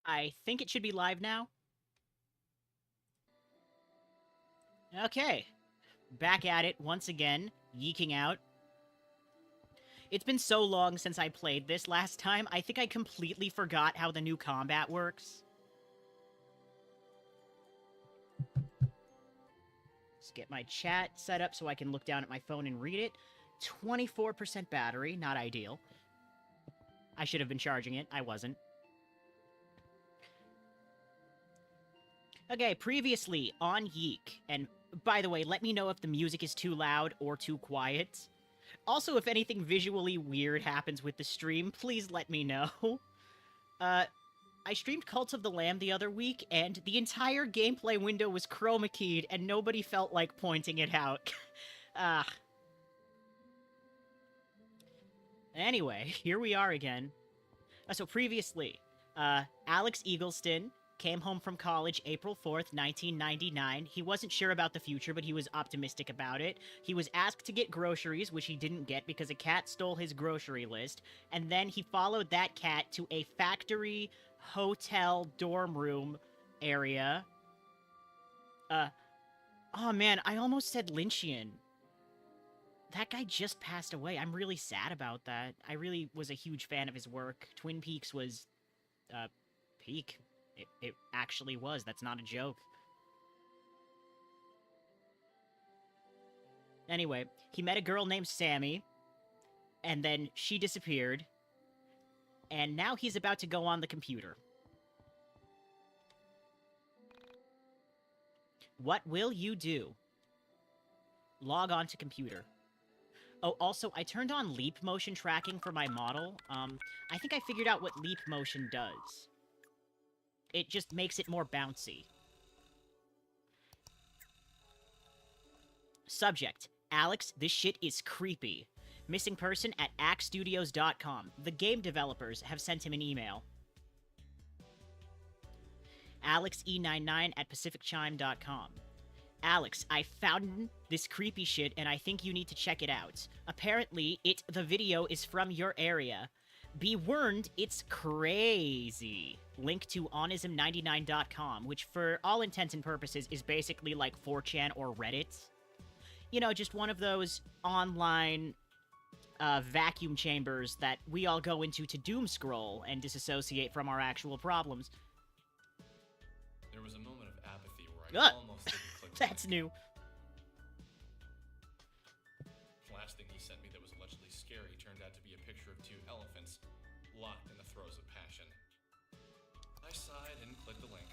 I think it should be live now. Okay. Back at it once again, yeeking out. It's been so long since I played this last time, I think I completely forgot how the new combat works. Let's get my chat set up so I can look down at my phone and read it. 24% battery, not ideal. I should have been charging it, I wasn't. Okay, previously on YIIK, and by the way, let me know if the music is too loud or too quiet. Also, if anything visually weird happens with the stream, please let me know. I streamed Cult of the Lamb the other week, and the entire gameplay window was chroma keyed, and nobody felt like pointing it out. Anyway, here we are again. So previously, Alex Eagleston came home from college April 4th, 1999. He wasn't sure about the future, but he was optimistic about it. He was asked to get groceries, which he didn't get because a cat stole his grocery list, and then he followed that cat to a factory, hotel, dorm room area. Oh man, I almost said Lynchian. That guy just passed away. I'm really sad about that. I really was a huge fan of his work. Twin Peaks was, peak. It actually was. That's not a joke. Anyway, he met a girl named Sammy, and then she disappeared, and now he's about to go on the computer. What will you do? Log on to computer. Oh, also, I turned on leap motion tracking for my model. I think I figured out what leap motion does. It just makes it more bouncy. Subject: Alex, this shit is creepy. Missing person at axstudios.com. The game developers have sent him an email. AlexE99 at pacificchime.com. Alex, I found this creepy shit and I think you need to check it out. Apparently, the video is from your area. Be warned, it's crazy. Link to onism99.com, which for all intents and purposes is basically like 4chan or Reddit. You know, just one of those online vacuum chambers that we all go into to doom scroll and disassociate from our actual problems. There was a moment of apathy where I almost didn't click. That's new. The last thing he sent me that was allegedly scary turned out to be a picture of two elephants locked in the throes of passion. I sighed and clicked the link.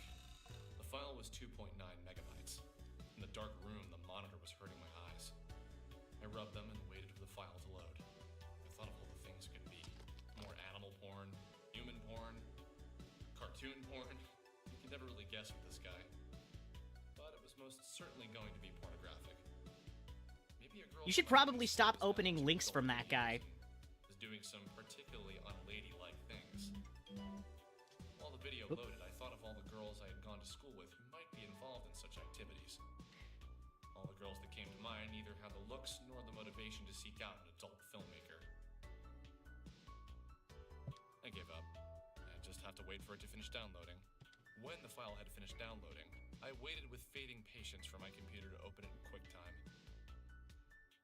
The file was 2.9 megabytes. In the dark room, the monitor was hurting my eyes. I rubbed them and waited for the file to load. I thought of all the things it could be. More animal porn, human porn, cartoon porn. You could never really guess with this guy. But it was most certainly going to be pornographic. Maybe a girl. You should probably stop opening links from that guy. Is doing some particularly unladylike things. While the video loaded, I thought of all the girls I had gone to school with who might be involved in such activities. All the girls that came to mind neither had the looks nor the motivation to seek out an adult filmmaker. I gave up. I just have to wait for it to finish downloading. When the file had finished downloading, I waited with fading patience for my computer to open it in QuickTime.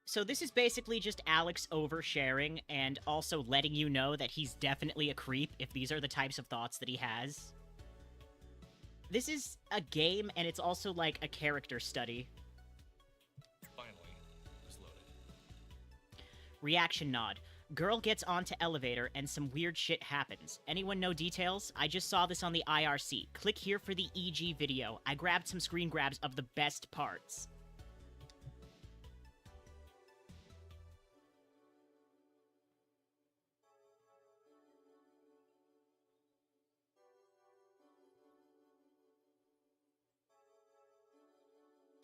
So this is basically just Alex oversharing and also letting you know that he's definitely a creep if these are the types of thoughts that he has. This is a game, and it's also like a character study. Finally, it was loaded. Reaction nod. Girl gets onto elevator and some weird shit happens. Anyone know details? I just saw this on the IRC. Click here for the EG video. I grabbed some screen grabs of the best parts.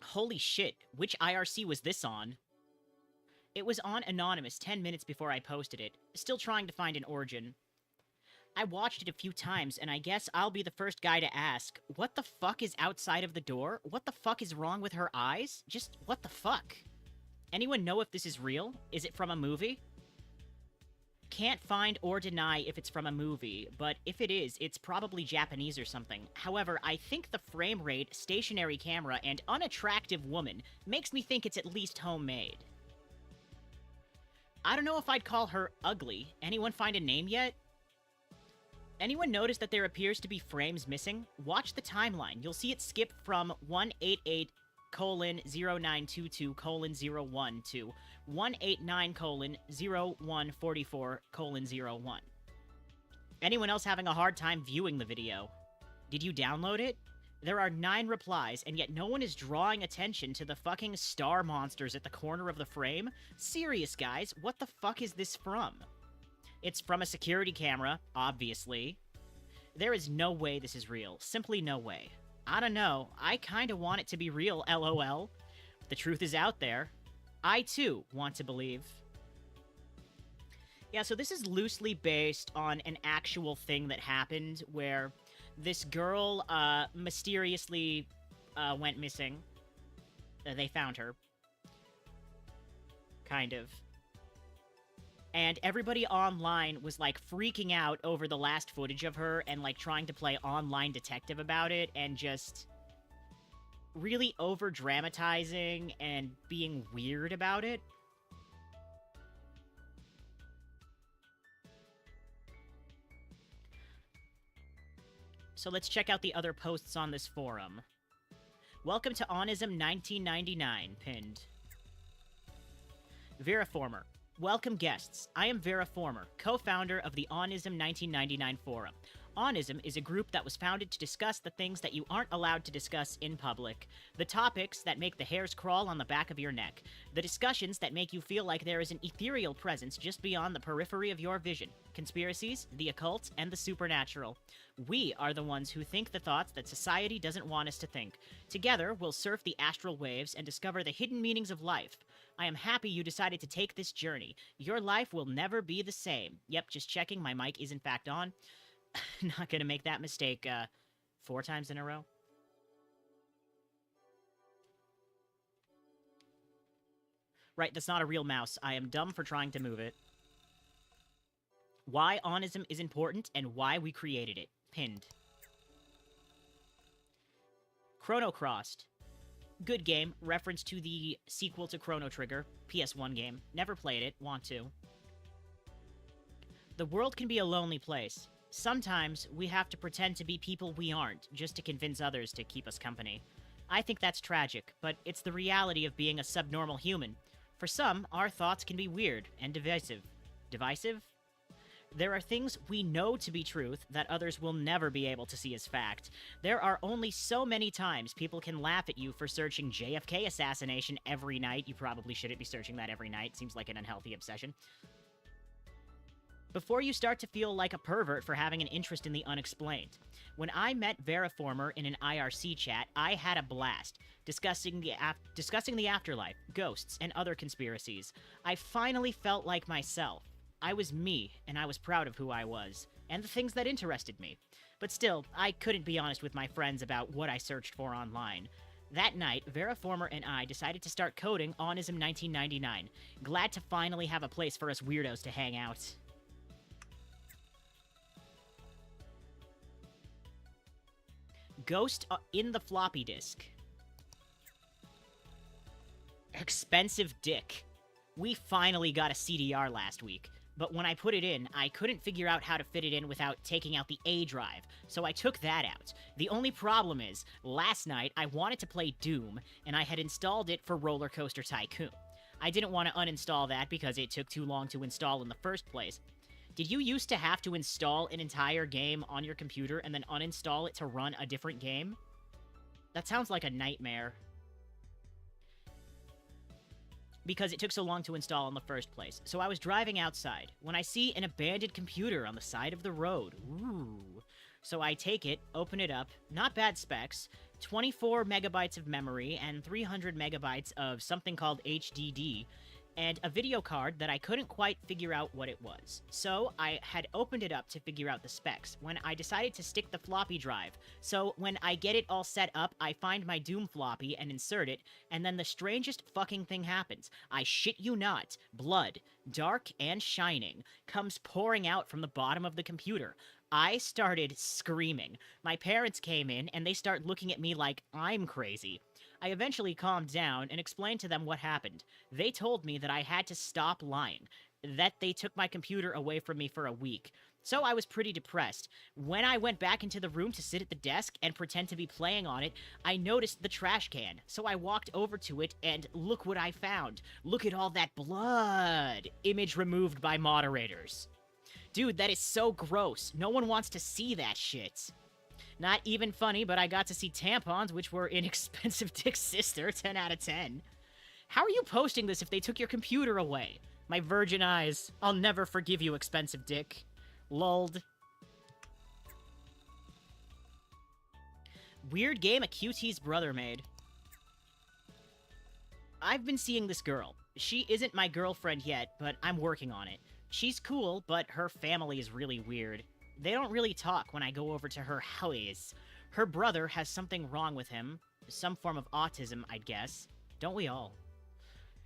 Holy shit, which IRC was this on? It was on Anonymous 10 minutes before I posted it, still trying to find an origin. I watched it a few times, and I guess I'll be the first guy to ask, what the fuck is outside of the door? What the fuck is wrong with her eyes? Just, what the fuck? Anyone know if this is real? Is it from a movie? Can't find or deny if it's from a movie, but if it is, it's probably Japanese or something. However, I think the frame rate, stationary camera, and unattractive woman makes me think it's at least homemade. I don't know if I'd call her ugly. Anyone find a name yet? Anyone notice that there appears to be frames missing? Watch the timeline. You'll see it skip from 188:0922:01 to 189:0144:01. Anyone else having a hard time viewing the video? Did you download it? There are 9 replies, and yet no one is drawing attention to the fucking star monsters at the corner of the frame? Serious, guys, what the fuck is this from? It's from a security camera, obviously. There is no way this is real. Simply no way. I don't know. I kinda want it to be real, LOL. The truth is out there. I, too, want to believe. Yeah, so this is loosely based on an actual thing that happened where this girl, mysteriously, went missing. They found her. Kind of. And everybody online was, like, freaking out over the last footage of her and, like, trying to play online detective about it and just really over-dramatizing and being weird about it. So let's check out the other posts on this forum. Welcome to Onism 1999, pinned. Veriformer. Welcome guests. I am Veriformer, co-founder of the Onism 1999 forum. Onism is a group that was founded to discuss the things that you aren't allowed to discuss in public, the topics that make the hairs crawl on the back of your neck, the discussions that make you feel like there is an ethereal presence just beyond the periphery of your vision, conspiracies, the occult, and the supernatural. We are the ones who think the thoughts that society doesn't want us to think. Together, we'll surf the astral waves and discover the hidden meanings of life. I am happy you decided to take this journey. Your life will never be the same. Yep, just checking, my mic is in fact on. Not gonna make that mistake, 4 times in a row. Right, that's not a real mouse. I am dumb for trying to move it. Why Onism is important and why we created it. Pinned. Chrono Crossed. Good game. Reference to the sequel to Chrono Trigger. PS1 game. Never played it. Want to. The world can be a lonely place. Sometimes we have to pretend to be people we aren't, just to convince others to keep us company. I think that's tragic, but it's the reality of being a subnormal human. For some, our thoughts can be weird and divisive. Divisive? There are things we know to be truth that others will never be able to see as fact. There are only so many times people can laugh at you for searching JFK assassination every night. You probably shouldn't be searching that every night. Seems like an unhealthy obsession. Before you start to feel like a pervert for having an interest in the unexplained. When I met Veriformer in an IRC chat, I had a blast, discussing the afterlife, ghosts, and other conspiracies. I finally felt like myself. I was me, and I was proud of who I was, and the things that interested me. But still, I couldn't be honest with my friends about what I searched for online. That night, Veriformer and I decided to start coding Onism 1999. Glad to finally have a place for us weirdos to hang out. Ghost in the floppy disk. Expensive dick. We finally got a CDR last week, but when I put it in, I couldn't figure out how to fit it in without taking out the A drive, so I took that out. The only problem is, last night I wanted to play Doom, and I had installed it for Roller Coaster Tycoon. I didn't want to uninstall that because it took too long to install in the first place. Did you used to have to install an entire game on your computer and then uninstall it to run a different game? That sounds like a nightmare. Because it took so long to install in the first place. So I was driving outside when I see an abandoned computer on the side of the road. Ooh. So I take it, open it up, not bad specs, 24 megabytes of memory and 300 megabytes of something called HDD, and a video card that I couldn't quite figure out what it was. So I had opened it up to figure out the specs when I decided to stick the floppy drive. So when I get it all set up, I find my Doom floppy and insert it, and then the strangest fucking thing happens. I shit you not, blood, dark and shining, comes pouring out from the bottom of the computer. I started screaming. My parents came in and they start looking at me like I'm crazy. I eventually calmed down and explained to them what happened. They told me that I had to stop lying, that they took my computer away from me for a week. So I was pretty depressed. When I went back into the room to sit at the desk and pretend to be playing on it, I noticed the trash can. So I walked over to it and look what I found. Look at all that blood. Image removed by moderators. Dude, that is so gross. No one wants to see that shit. Not even funny, but I got to see tampons, which were Inexpensive Dick's sister, 10 out of 10. How are you posting this if they took your computer away? My virgin eyes. I'll never forgive you, Expensive Dick. Lulled. Weird game a QT's brother made. I've been seeing this girl. She isn't my girlfriend yet, but I'm working on it. She's cool, but her family is really weird. They don't really talk when I go over to her house. Her brother has something wrong with him. Some form of autism, I'd guess. Don't we all?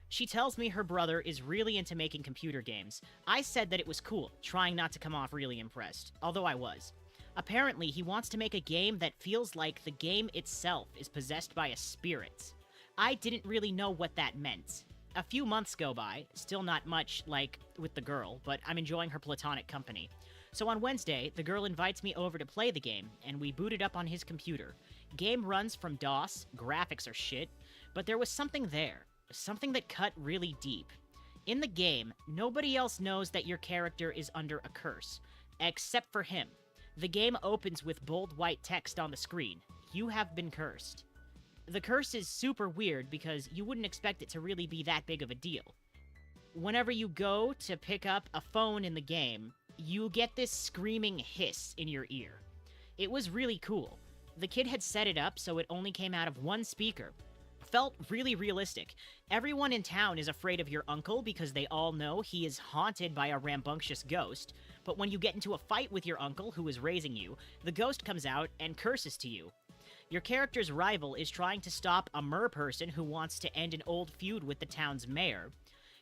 She tells me her brother is really into making computer games. I said that it was cool, trying not to come off really impressed, although I was. Apparently, he wants to make a game that feels like the game itself is possessed by a spirit. I didn't really know what that meant. A few months go by, still not much, like, with the girl, but I'm enjoying her platonic company. So on Wednesday, the girl invites me over to play the game, and we boot it up on his computer. Game runs from DOS, graphics are shit, but there was something there. Something that cut really deep. In the game, nobody else knows that your character is under a curse, except for him. The game opens with bold white text on the screen. You have been cursed. The curse is super weird because you wouldn't expect it to really be that big of a deal. Whenever you go to pick up a phone in the game, you get this screaming hiss in your ear. It was really cool. The kid had set it up so it only came out of one speaker. Felt really realistic. Everyone in town is afraid of your uncle because they all know he is haunted by a rambunctious ghost, but when you get into a fight with your uncle who is raising you, the ghost comes out and curses to you. Your character's rival is trying to stop a mer person who wants to end an old feud with the town's mayor.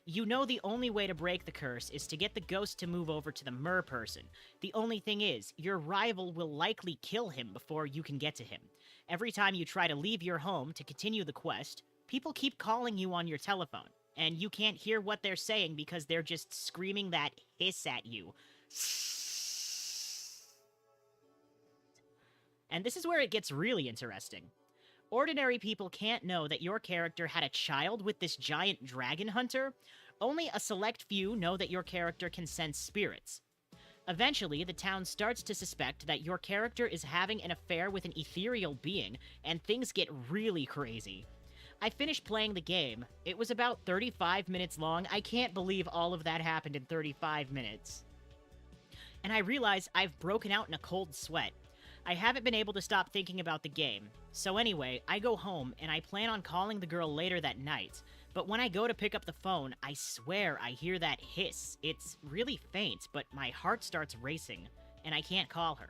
You know the only way to break the curse is to get the ghost to move over to the mer person. The only thing is, your rival will likely kill him before you can get to him. Every time you try to leave your home to continue the quest, people keep calling you on your telephone, and you can't hear what they're saying because they're just screaming that hiss at you. And this is where it gets really interesting. Ordinary people can't know that your character had a child with this giant dragon hunter. Only a select few know that your character can sense spirits. Eventually, the town starts to suspect that your character is having an affair with an ethereal being, and things get really crazy. I finished playing the game. It was about 35 minutes long. I can't believe all of that happened in 35 minutes. And I realize I've broken out in a cold sweat. I haven't been able to stop thinking about the game. So anyway, I go home, and I plan on calling the girl later that night. But when I go to pick up the phone, I swear I hear that hiss. It's really faint, but my heart starts racing, and I can't call her.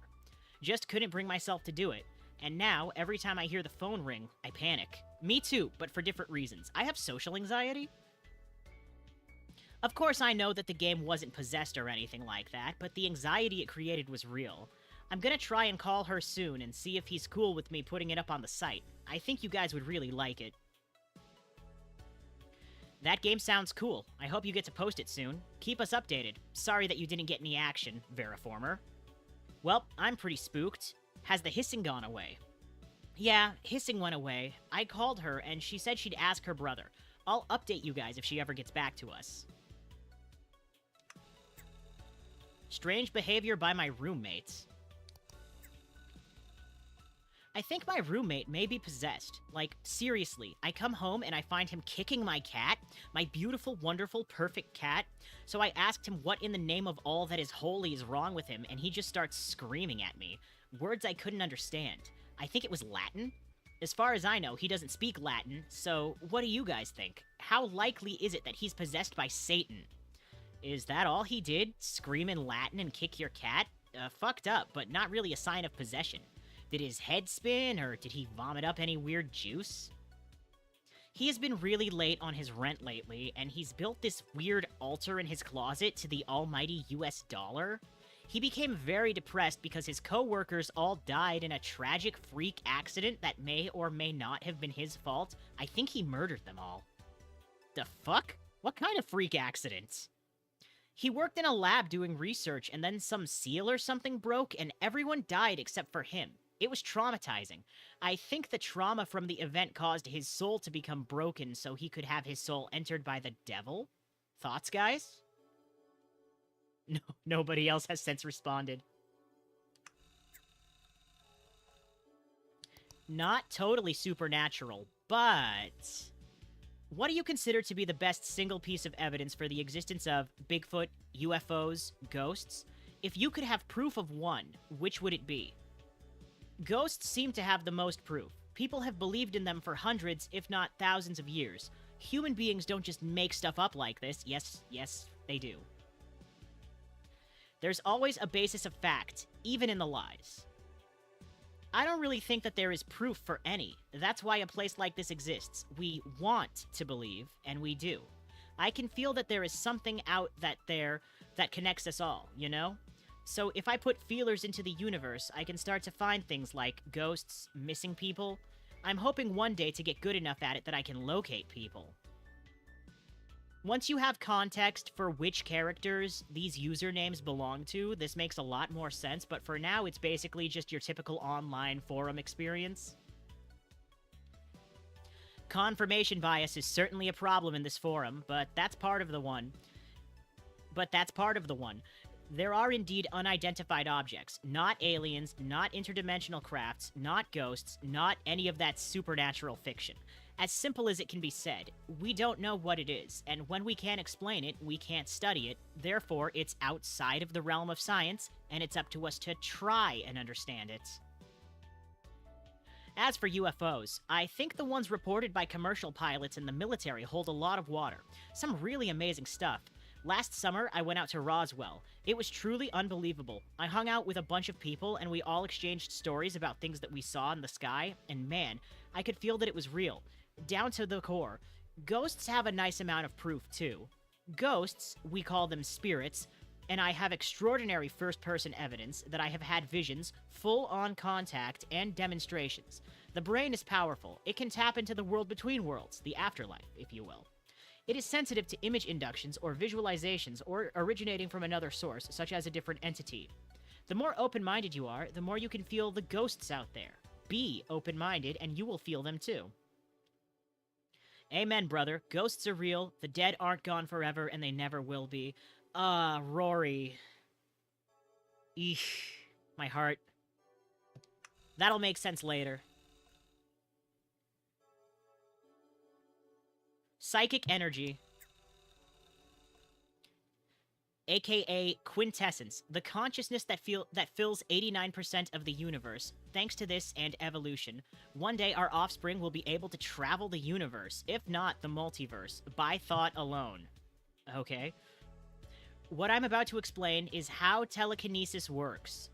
Just couldn't bring myself to do it. And now, every time I hear the phone ring, I panic. Me too, but for different reasons. I have social anxiety. Of course, I know that the game wasn't possessed or anything like that, but the anxiety it created was real. I'm gonna try and call her soon and see if he's cool with me putting it up on the site. I think you guys would really like it. That game sounds cool. I hope you get to post it soon. Keep us updated. Sorry that you didn't get any action, Veriformer. Well, I'm pretty spooked. Has the hissing gone away? Yeah, hissing went away. I called her and she said she'd ask her brother. I'll update you guys if she ever gets back to us. Strange behavior by my roommates. I think my roommate may be possessed. Like, seriously, I come home and I find him kicking my cat, my beautiful, wonderful, perfect cat. So I asked him what in the name of all that is holy is wrong with him, and he just starts screaming at me. Words I couldn't understand. I think it was Latin. As far as I know, he doesn't speak Latin, so what do you guys think? How likely is it that he's possessed by Satan? Is that all he did? Scream in Latin and kick your cat? Fucked up, but not really a sign of possession. Did his head spin, or did he vomit up any weird juice? He has been really late on his rent lately, and he's built this weird altar in his closet to the almighty US dollar. He became very depressed because his co-workers all died in a tragic freak accident that may or may not have been his fault. I think he murdered them all. The fuck? What kind of freak accident? He worked in a lab doing research, and then some seal or something broke, and everyone died except for him. It was traumatizing. I think the trauma from the event caused his soul to become broken so he could have his soul entered by the devil. Thoughts, guys? No, nobody else has since responded. Not totally supernatural, but... what do you consider to be the best single piece of evidence for the existence of Bigfoot, UFOs, ghosts? If you could have proof of one, which would it be? Ghosts seem to have the most proof. People have believed in them for hundreds, if not thousands of years. Human beings don't just make stuff up like this. Yes, they do. There's always a basis of fact, even in the lies. I don't really think that there is proof for any. That's why a place like this exists. We want to believe, and we do. I can feel that there is something out there that connects us all, you know? So if I put feelers into the universe, I can start to find things like ghosts, missing people. I'm hoping one day to get good enough at it that I can locate people. Once you have context for which characters these usernames belong to, this makes a lot more sense, but for now it's basically just your typical online forum experience. Confirmation bias is certainly a problem in this forum, but that's part of the one. There are indeed unidentified objects, not aliens, not interdimensional crafts, not ghosts, not any of that supernatural fiction. As simple as it can be said, we don't know what it is, and when we can't explain it, we can't study it, therefore it's outside of the realm of science, and it's up to us to try and understand it. As for UFOs, I think the ones reported by commercial pilots in the military hold a lot of water. Some really amazing stuff. Last summer, I went out to Roswell. It was truly unbelievable. I hung out with a bunch of people, and we all exchanged stories about things that we saw in the sky, and man, I could feel that it was real. Down to the core. Ghosts have a nice amount of proof, too. Ghosts, we call them spirits, and I have extraordinary first-person evidence that I have had visions, full-on contact, and demonstrations. The brain is powerful. It can tap into the world between worlds, the afterlife, if you will. It is sensitive to image inductions or visualizations or originating from another source, such as a different entity. The more open-minded you are, the more you can feel the ghosts out there. Be open-minded, and you will feel them too. Amen, brother. Ghosts are real, the dead aren't gone forever, and they never will be. Rory. Eesh. My heart. That'll make sense later. Psychic energy. AKA quintessence, the consciousness that fills 89% of the universe. Thanks to this and evolution, one day our offspring will be able to travel the universe, if not the multiverse, by thought alone. Okay? What I'm about to explain is how telekinesis works.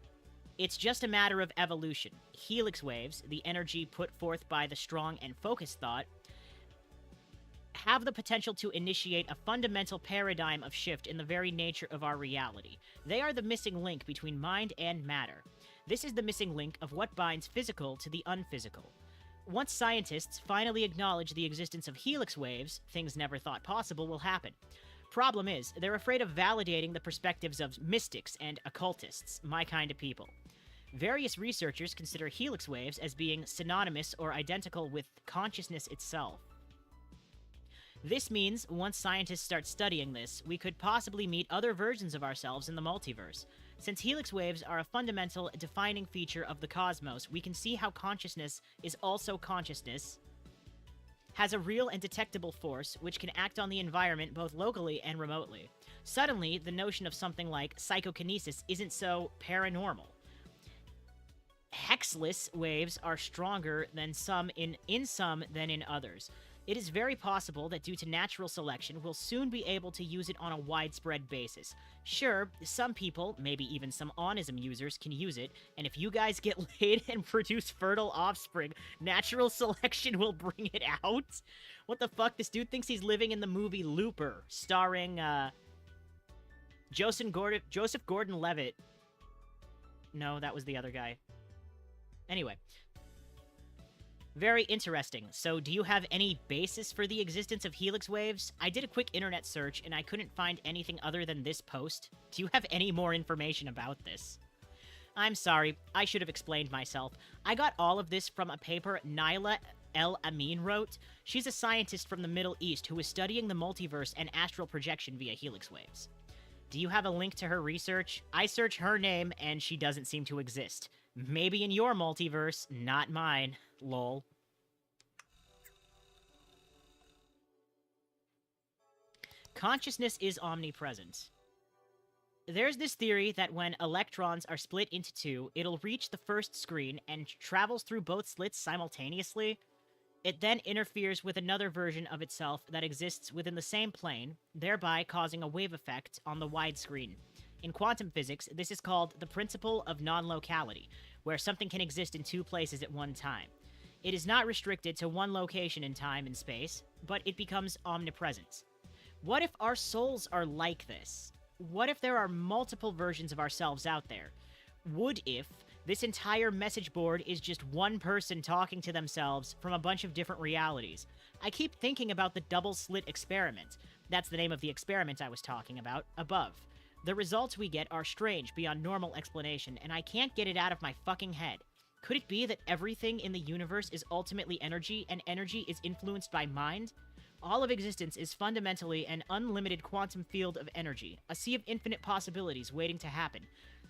It's just a matter of evolution. Helix waves, the energy put forth by the strong and focused thought, have the potential to initiate a fundamental paradigm of shift in the very nature of our reality. They are the missing link between mind and matter. This is the missing link of what binds physical to the unphysical. Once scientists finally acknowledge the existence of helix waves, things never thought possible will happen. Problem is, they're afraid of validating the perspectives of mystics and occultists, my kind of people. Various researchers consider helix waves as being synonymous or identical with consciousness itself. This means, once scientists start studying this, we could possibly meet other versions of ourselves in the multiverse. Since helix waves are a fundamental defining feature of the cosmos, we can see how consciousness is also consciousness, has a real and detectable force which can act on the environment both locally and remotely. Suddenly, the notion of something like psychokinesis isn't so paranormal. hexless waves are stronger than some in some than in others. It is very possible that due to natural selection, we'll soon be able to use it on a widespread basis. Sure, some people, maybe even some onism users, can use it, and if you guys get laid and produce fertile offspring, natural selection will bring it out? What the fuck? This dude thinks he's living in the movie Looper, starring, Joseph Gordon-Levitt. No, that was the other guy. Anyway. Very interesting. So, do you have any basis for the existence of helix waves? I did a quick internet search, and I couldn't find anything other than this post. Do you have any more information about this? I'm sorry, I should have explained myself. I got all of this from a paper Naila El Amin wrote. She's a scientist from the Middle East who is studying the multiverse and astral projection via helix waves. Do you have a link to her research? I search her name, and she doesn't seem to exist. Maybe in your multiverse, not mine. Lol. Consciousness is omnipresent. There's this theory that when electrons are split into two, it'll reach the first screen and travels through both slits simultaneously. It then interferes with another version of itself that exists within the same plane, thereby causing a wave effect on the wide screen. In quantum physics, this is called the principle of non-locality, where something can exist in two places at one time. It is not restricted to one location in time and space, but it becomes omnipresent. What if our souls are like this? What if there are multiple versions of ourselves out there? What if this entire message board is just one person talking to themselves from a bunch of different realities? I keep thinking about the double slit experiment. That's the name of the experiment I was talking about, above. The results we get are strange beyond normal explanation, and I can't get it out of my fucking head. Could it be that everything in the universe is ultimately energy, and energy is influenced by mind? All of existence is fundamentally an unlimited quantum field of energy, a sea of infinite possibilities waiting to happen.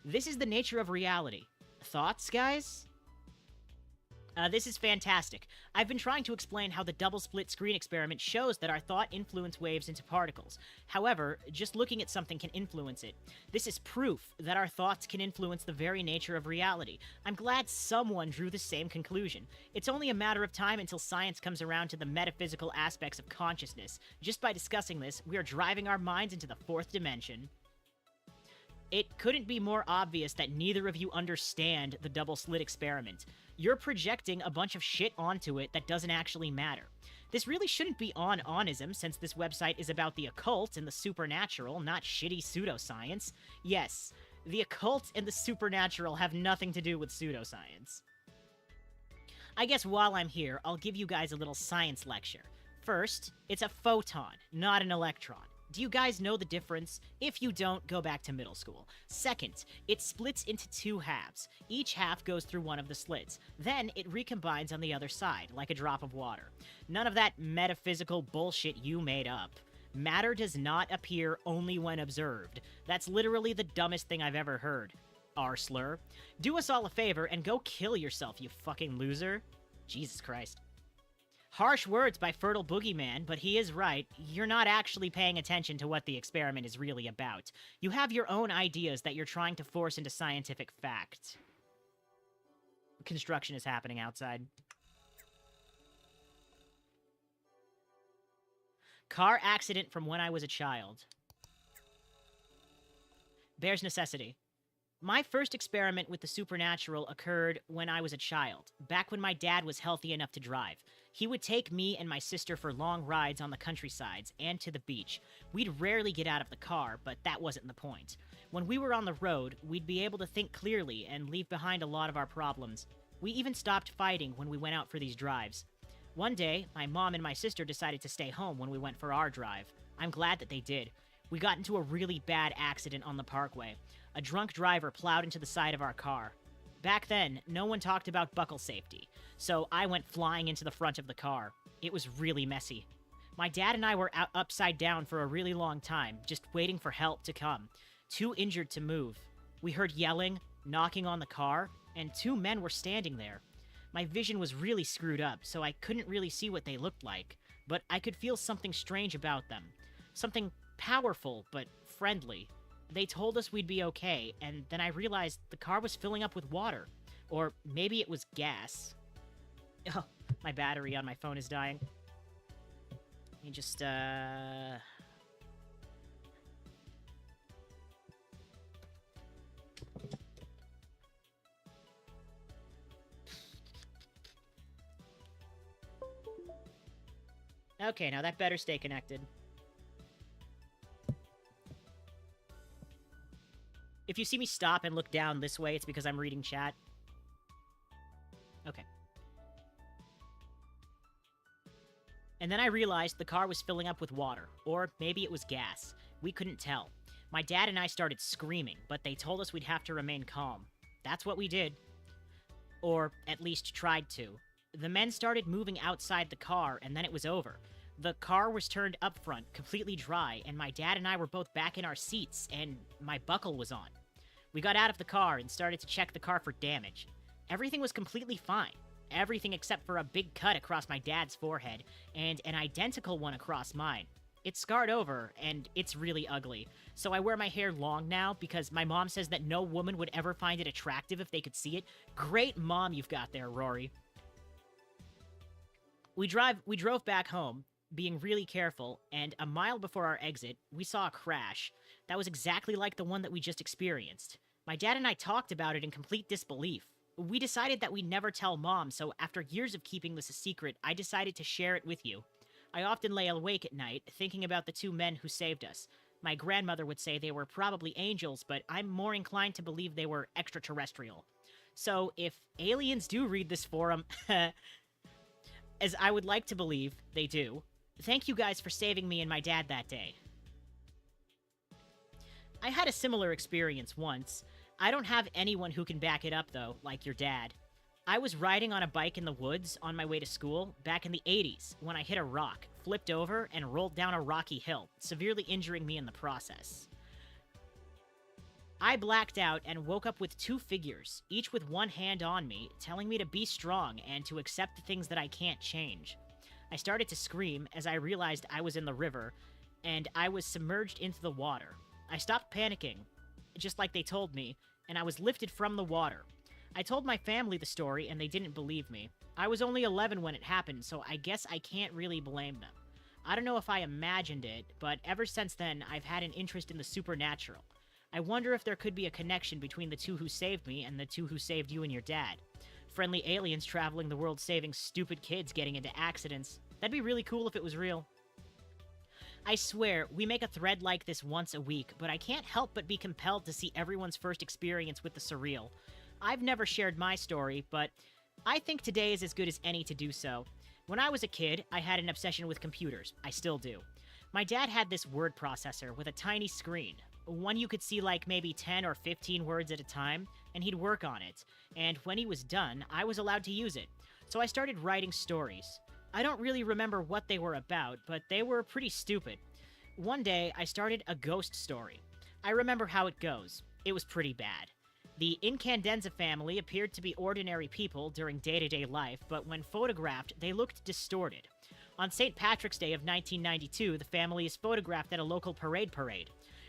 This is the nature of reality. Thoughts, guys? This is fantastic. I've been trying to explain how the double split screen experiment shows that our thought influence waves into particles. However, just looking at something can influence it. This is proof that our thoughts can influence the very nature of reality. I'm glad someone drew the same conclusion. It's only a matter of time until science comes around to the metaphysical aspects of consciousness. Just by discussing this, we are driving our minds into the fourth dimension. It couldn't be more obvious that neither of you understand the double slit experiment. You're projecting a bunch of shit onto it that doesn't actually matter. This really shouldn't be on onism, since this website is about the occult and the supernatural, not shitty pseudoscience. Yes, the occult and the supernatural have nothing to do with pseudoscience. I guess while I'm here, I'll give you guys a little science lecture. First, it's a photon, not an electron. Do you guys know the difference? If you don't, go back to middle school. Second, it splits into two halves. Each half goes through one of the slits. Then it recombines on the other side, like a drop of water. None of that metaphysical bullshit you made up. Matter does not appear only when observed. That's literally the dumbest thing I've ever heard. R-slur. Do us all a favor and go kill yourself, you fucking loser. Jesus Christ. Harsh words by Fertile Boogeyman, but he is right. You're not actually paying attention to what the experiment is really about. You have your own ideas that you're trying to force into scientific fact. Construction is happening outside. Car accident from when I was a child. Bears necessity. My first experiment with the supernatural occurred when I was a child, back when my dad was healthy enough to drive. He would take me and my sister for long rides on the countrysides and to the beach. We'd rarely get out of the car, but that wasn't the point. When we were on the road, we'd be able to think clearly and leave behind a lot of our problems. We even stopped fighting when we went out for these drives. One day, my mom and my sister decided to stay home when we went for our drive. I'm glad that they did. We got into a really bad accident on the parkway. A drunk driver plowed into the side of our car. Back then, no one talked about buckle safety, so I went flying into the front of the car. It was really messy. My dad and I were out upside down for a really long time, just waiting for help to come. Too injured to move. We heard yelling, knocking on the car, and two men were standing there. My vision was really screwed up, so I couldn't really see what they looked like, but I could feel something strange about them. Something powerful, but friendly. They told us we'd be okay, and then I realized the car was filling up with water. Or maybe it was gas. Oh, my battery on my phone is dying. Let me just, Okay, now that better stay connected. If you see me stop and look down this way, it's because I'm reading chat. Okay. And then I realized the car was filling up with water, or maybe it was gas. We couldn't tell. My dad and I started screaming, but they told us we'd have to remain calm. That's what we did. Or at least tried to. The men started moving outside the car, and then it was over. The car was turned up front, completely dry, and my dad and I were both back in our seats, and my buckle was on. We got out of the car and started to check the car for damage. Everything was completely fine. Everything except for a big cut across my dad's forehead, and an identical one across mine. It's scarred over, and it's really ugly. So I wear my hair long now because my mom says that no woman would ever find it attractive if they could see it. Great mom you've got there, Rory. We drove back home, being really careful, and a mile before our exit, we saw a crash. That was exactly like the one that we just experienced. My dad and I talked about it in complete disbelief. We decided that we'd never tell Mom, so after years of keeping this a secret, I decided to share it with you. I often lay awake at night, thinking about the two men who saved us. My grandmother would say they were probably angels, but I'm more inclined to believe they were extraterrestrial. So, if aliens do read this forum, as I would like to believe they do, thank you guys for saving me and my dad that day. I had a similar experience once. I don't have anyone who can back it up, though, like your dad. I was riding on a bike in the woods on my way to school back in the 80s when I hit a rock, flipped over, and rolled down a rocky hill, severely injuring me in the process. I blacked out and woke up with two figures, each with one hand on me, telling me to be strong and to accept the things that I can't change. I started to scream as I realized I was in the river, and I was submerged into the water. I stopped panicking, just like they told me, and I was lifted from the water. I told my family the story, and they didn't believe me. I was only 11 when it happened, so I guess I can't really blame them. I don't know if I imagined it, but ever since then, I've had an interest in the supernatural. I wonder if there could be a connection between the two who saved me and the two who saved you and your dad. Friendly aliens traveling the world saving stupid kids getting into accidents. That'd be really cool if it was real. I swear, we make a thread like this once a week, but I can't help but be compelled to see everyone's first experience with the surreal. I've never shared my story, but I think today is as good as any to do so. When I was a kid, I had an obsession with computers. I still do. My dad had this word processor with a tiny screen, one you could see like maybe 10 or 15 words at a time, and he'd work on it. And when he was done, I was allowed to use it. So I started writing stories. I don't really remember what they were about, but they were pretty stupid. One day, I started a ghost story. I remember how it goes. It was pretty bad. The Incandenza family appeared to be ordinary people during day-to-day life, but when photographed, they looked distorted. On St. Patrick's Day of 1992, the family is photographed at a local parade.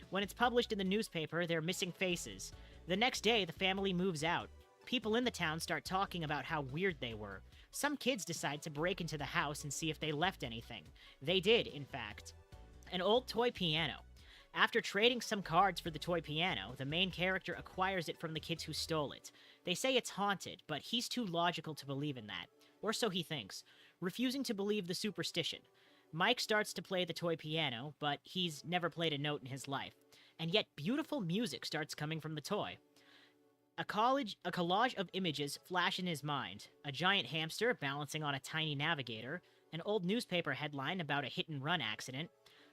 When it's published in the newspaper, they're missing faces. The next day, the family moves out. People in the town start talking about how weird they were. Some kids decide to break into the house and see if they left anything. They did, in fact. An old toy piano. After trading some cards for the toy piano, the main character acquires it from the kids who stole it. They say it's haunted, but he's too logical to believe in that. Or so he thinks, refusing to believe the superstition. Mike starts to play the toy piano, but he's never played a note in his life. And yet beautiful music starts coming from the toy. A collage of images flash in his mind. A giant hamster balancing on a tiny navigator, an old newspaper headline about a hit-and-run accident,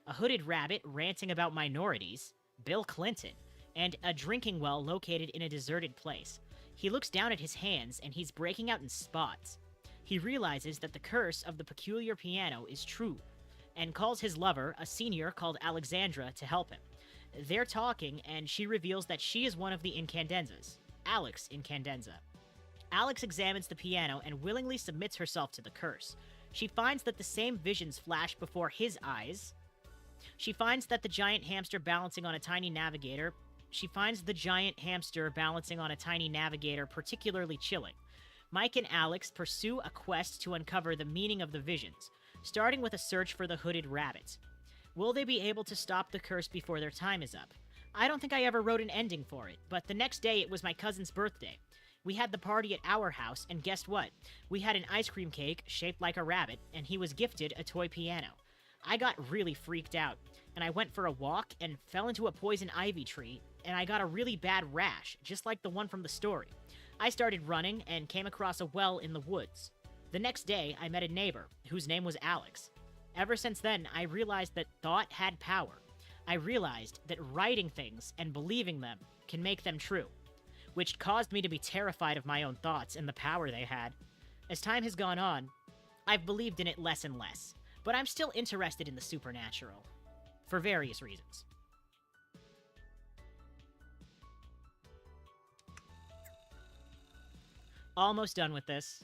a hooded rabbit ranting about minorities, Bill Clinton, and a drinking well located in a deserted place. He looks down at his hands, and he's breaking out in spots. He realizes that the curse of the peculiar piano is true, and calls his lover, a senior called Alexandra, to help him. They're talking, and she reveals that she is one of the Incandenzas, Alex Incandenza. Alex examines the piano and willingly submits herself to the curse. She finds that the same visions flash before his eyes. She finds that the giant hamster balancing on a tiny navigator she finds the giant hamster balancing on a tiny navigator particularly chilling. Mike and Alex pursue a quest to uncover the meaning of the visions, starting with a search for the hooded rabbit. Will they be able to stop the curse before their time is up? I don't think I ever wrote an ending for it, but the next day it was my cousin's birthday. We had the party at our house, and guess what? We had an ice cream cake shaped like a rabbit, and he was gifted a toy piano. I got really freaked out, and I went for a walk and fell into a poison ivy tree, and I got a really bad rash, just like the one from the story. I started running and came across a well in the woods. The next day, I met a neighbor, whose name was Alex. Ever since then, I realized that thought had power. I realized that writing things and believing them can make them true, which caused me to be terrified of my own thoughts and the power they had. As time has gone on, I've believed in it less and less, but I'm still interested in the supernatural, for various reasons. Almost done with this.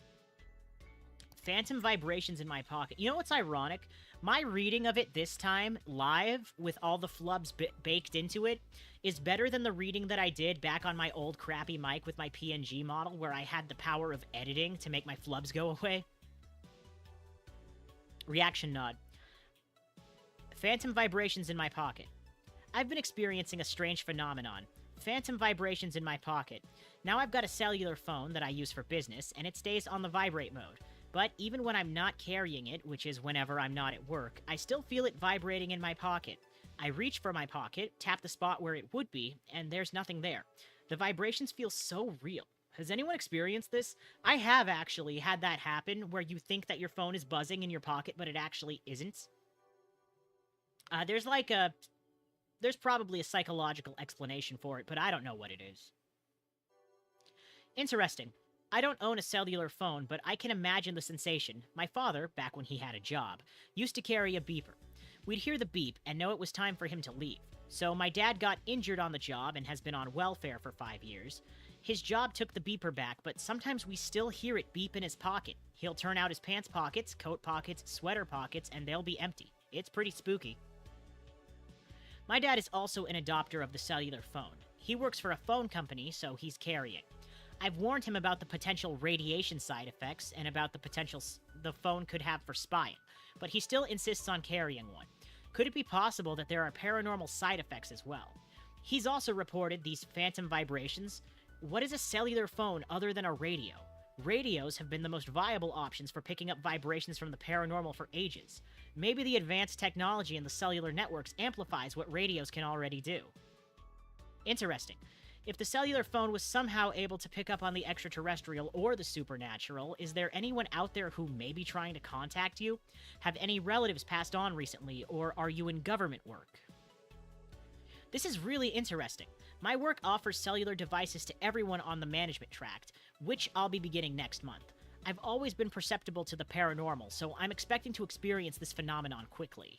Phantom vibrations in my pocket. You know what's ironic? My reading of it this time, live, with all the flubs baked into it, is better than the reading that I did back on my old crappy mic with my PNG model, where I had the power of editing to make my flubs go away. Reaction nod. Phantom vibrations in my pocket. I've been experiencing a strange phenomenon. Phantom vibrations in my pocket. Now I've got a cellular phone that I use for business, and it stays on the vibrate mode. But even when I'm not carrying it, which is whenever I'm not at work, I still feel it vibrating in my pocket. I reach for my pocket, tap the spot where it would be, and there's nothing there. The vibrations feel so real. Has anyone experienced this? I have actually had that happen, where you think that your phone is buzzing in your pocket, but it actually isn't. There's probably a psychological explanation for it, but I don't know what it is. Interesting. I don't own a cellular phone, but I can imagine the sensation. My father, back when he had a job, used to carry a beeper. We'd hear the beep and know it was time for him to leave. So my dad got injured on the job and has been on welfare for 5 years. His job took the beeper back, but sometimes we still hear it beep in his pocket. He'll turn out his pants pockets, coat pockets, sweater pockets, and they'll be empty. It's pretty spooky. My dad is also an adopter of the cellular phone. He works for a phone company, so he's carrying. I've warned him about the potential radiation side effects and about the potential the phone could have for spying, but he still insists on carrying one. Could it be possible that there are paranormal side effects as well? He's also reported these phantom vibrations. What is a cellular phone other than a radio? Radios have been the most viable options for picking up vibrations from the paranormal for ages. Maybe the advanced technology in the cellular networks amplifies what radios can already do. Interesting. If the cellular phone was somehow able to pick up on the extraterrestrial or the supernatural, is there anyone out there who may be trying to contact you? Have any relatives passed on recently, or are you in government work? This is really interesting. My work offers cellular devices to everyone on the management tract, which I'll be beginning next month. I've always been perceptible to the paranormal, so I'm expecting to experience this phenomenon quickly.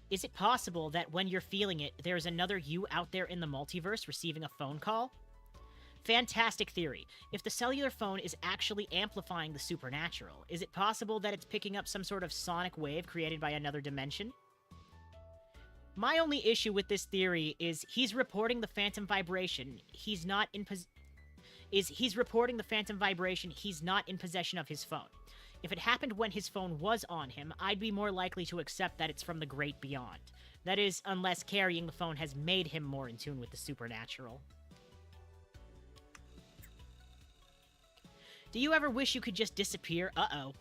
Is it possible that when you're feeling it, there's another you out there in the multiverse receiving a phone call? Fantastic theory. If the cellular phone is actually amplifying the supernatural, is it possible that it's picking up some sort of sonic wave created by another dimension? My only issue with this theory is he's reporting the phantom vibration. He's not in possession of his phone. If it happened when his phone was on him, I'd be more likely to accept that it's from the great beyond. That is, unless carrying the phone has made him more in tune with the supernatural. Do you ever wish you could just disappear? Uh-oh.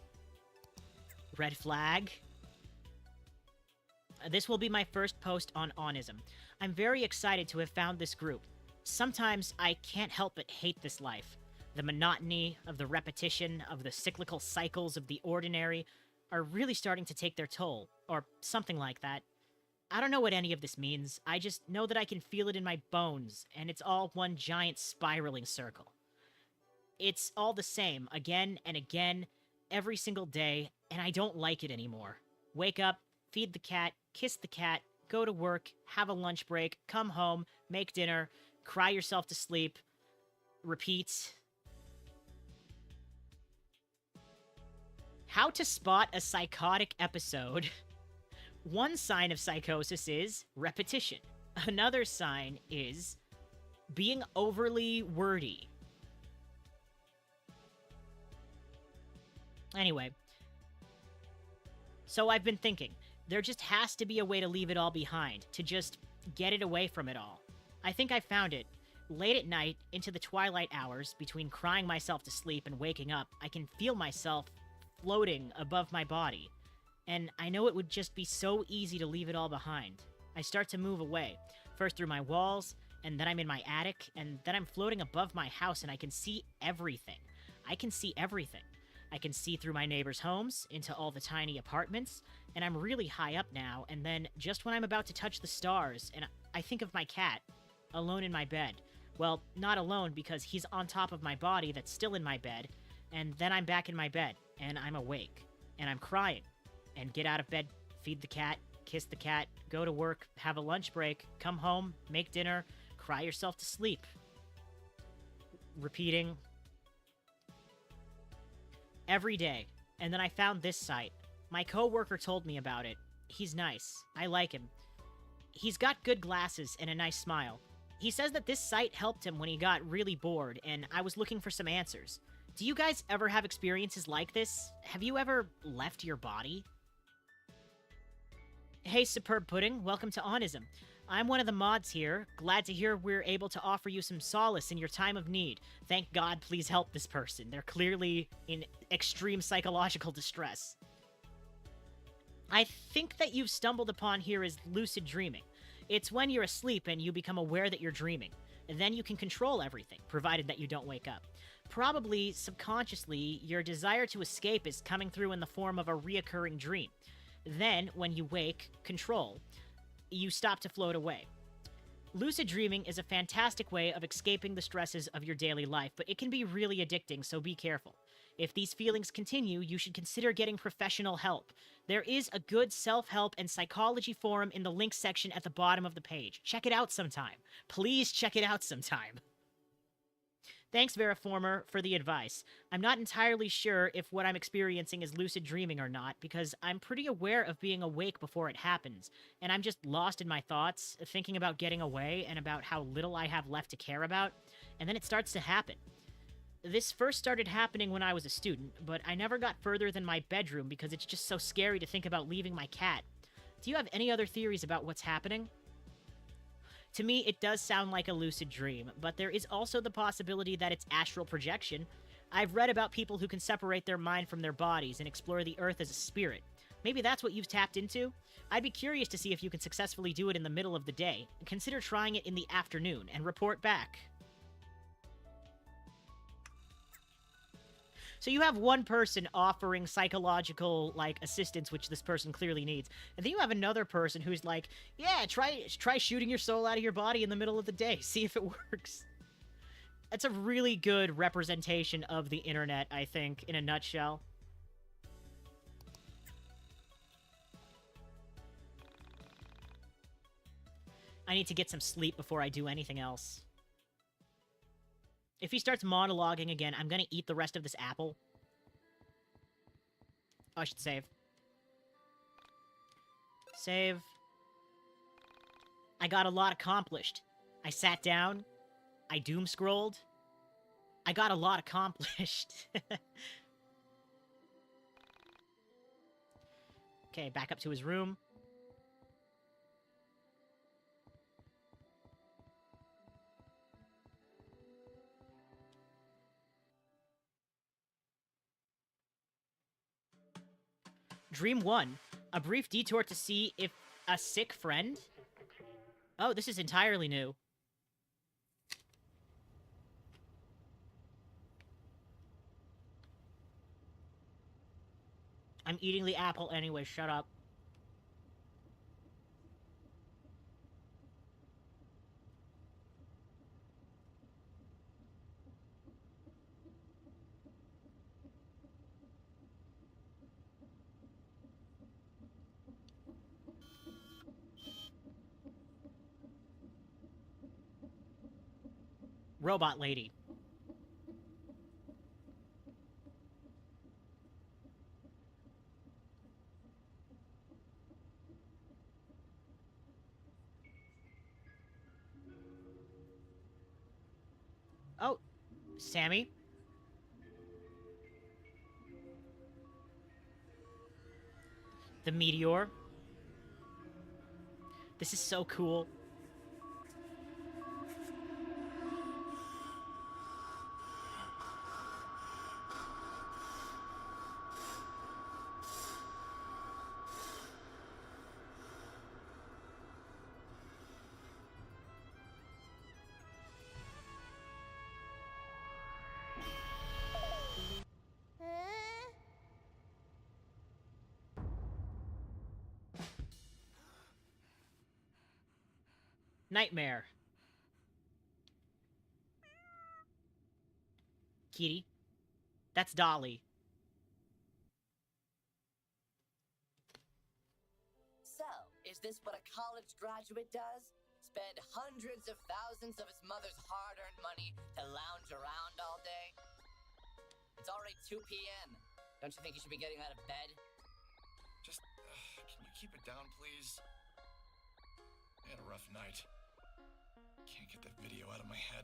Red flag. This will be my first post on Onism. I'm very excited to have found this group. Sometimes I can't help but hate this life. The monotony of the repetition of the cyclical cycles of the ordinary are really starting to take their toll, or something like that. I don't know what any of this means. I just know that I can feel it in my bones, and it's all one giant spiraling circle. It's all the same, again and again, every single day, and I don't like it anymore. Wake up, feed the cat, kiss the cat, go to work, have a lunch break, come home, make dinner, cry yourself to sleep, repeat. How to spot a psychotic episode. One sign of psychosis is repetition. Another sign is being overly wordy. Anyway, so I've been thinking, there just has to be a way to leave it all behind, to just get it away from it all. I think I found it. Late at night, into the twilight hours, between crying myself to sleep and waking up, I can feel myself floating above my body. And I know it would just be so easy to leave it all behind. I start to move away, first through my walls, and then I'm in my attic, and then I'm floating above my house and I can see everything. I can see everything. I can see through my neighbors' homes, into all the tiny apartments, and I'm really high up now, and then just when I'm about to touch the stars, and I think of my cat, alone in my bed. Well, not alone, because he's on top of my body that's still in my bed, and then I'm back in my bed, and I'm awake, and I'm crying, and get out of bed, feed the cat, kiss the cat, go to work, have a lunch break, come home, make dinner, cry yourself to sleep. Repeating every day. And then I found this site. My coworker told me about it. He's nice. I like him. He's got good glasses and a nice smile. He says that this site helped him when he got really bored, and I was looking for some answers. Do you guys ever have experiences like this? Have you ever left your body? Hey, Superb Pudding, welcome to Onism. I'm one of the mods here. Glad to hear we're able to offer you some solace in your time of need. Thank God, please help this person. They're clearly in extreme psychological distress. I think that you've stumbled upon here is lucid dreaming. It's when you're asleep and you become aware that you're dreaming. And then you can control everything, provided that you don't wake up. Probably, subconsciously, your desire to escape is coming through in the form of a reoccurring dream. Then, when you wake, control, you stop to float away. Lucid dreaming is a fantastic way of escaping the stresses of your daily life, but it can be really addicting, so be careful. If these feelings continue, you should consider getting professional help. There is a good self-help and psychology forum in the links section at the bottom of the page. Check it out sometime. Please check it out sometime. Thanks, Veriformer, for the advice. I'm not entirely sure if what I'm experiencing is lucid dreaming or not, because I'm pretty aware of being awake before it happens, and I'm just lost in my thoughts, thinking about getting away and about how little I have left to care about, and then it starts to happen. This first started happening when I was a student, but I never got further than my bedroom because it's just so scary to think about leaving my cat. Do you have any other theories about what's happening? To me, it does sound like a lucid dream, but there is also the possibility that it's astral projection. I've read about people who can separate their mind from their bodies and explore the Earth as a spirit. Maybe that's what you've tapped into? I'd be curious to see if you can successfully do it in the middle of the day. Consider trying it in the afternoon and report back. So you have one person offering psychological, like, assistance, which this person clearly needs. And then you have another person who's like, yeah, try shooting your soul out of your body in the middle of the day. See if it works. That's a really good representation of the internet, I think, in a nutshell. I need to get some sleep before I do anything else. If he starts monologuing again, I'm gonna eat the rest of this apple. Oh, I should save. Save. I got a lot accomplished. I sat down. I doom scrolled. I got a lot accomplished. Okay, back up to his room. Dream 1. A brief detour to see if a sick friend? Oh, this is entirely new. I'm eating the apple anyway, shut up. Robot lady. Oh, Sammy? The meteor? This is so cool. Nightmare. Kitty. That's Dolly. So, is this what a college graduate does? Spend hundreds of thousands of his mother's hard-earned money to lounge around all day? It's already 2 p.m. Don't you think you should be getting out of bed? Just, can you keep it down, please? I had a rough night. Can't get that video out of my head.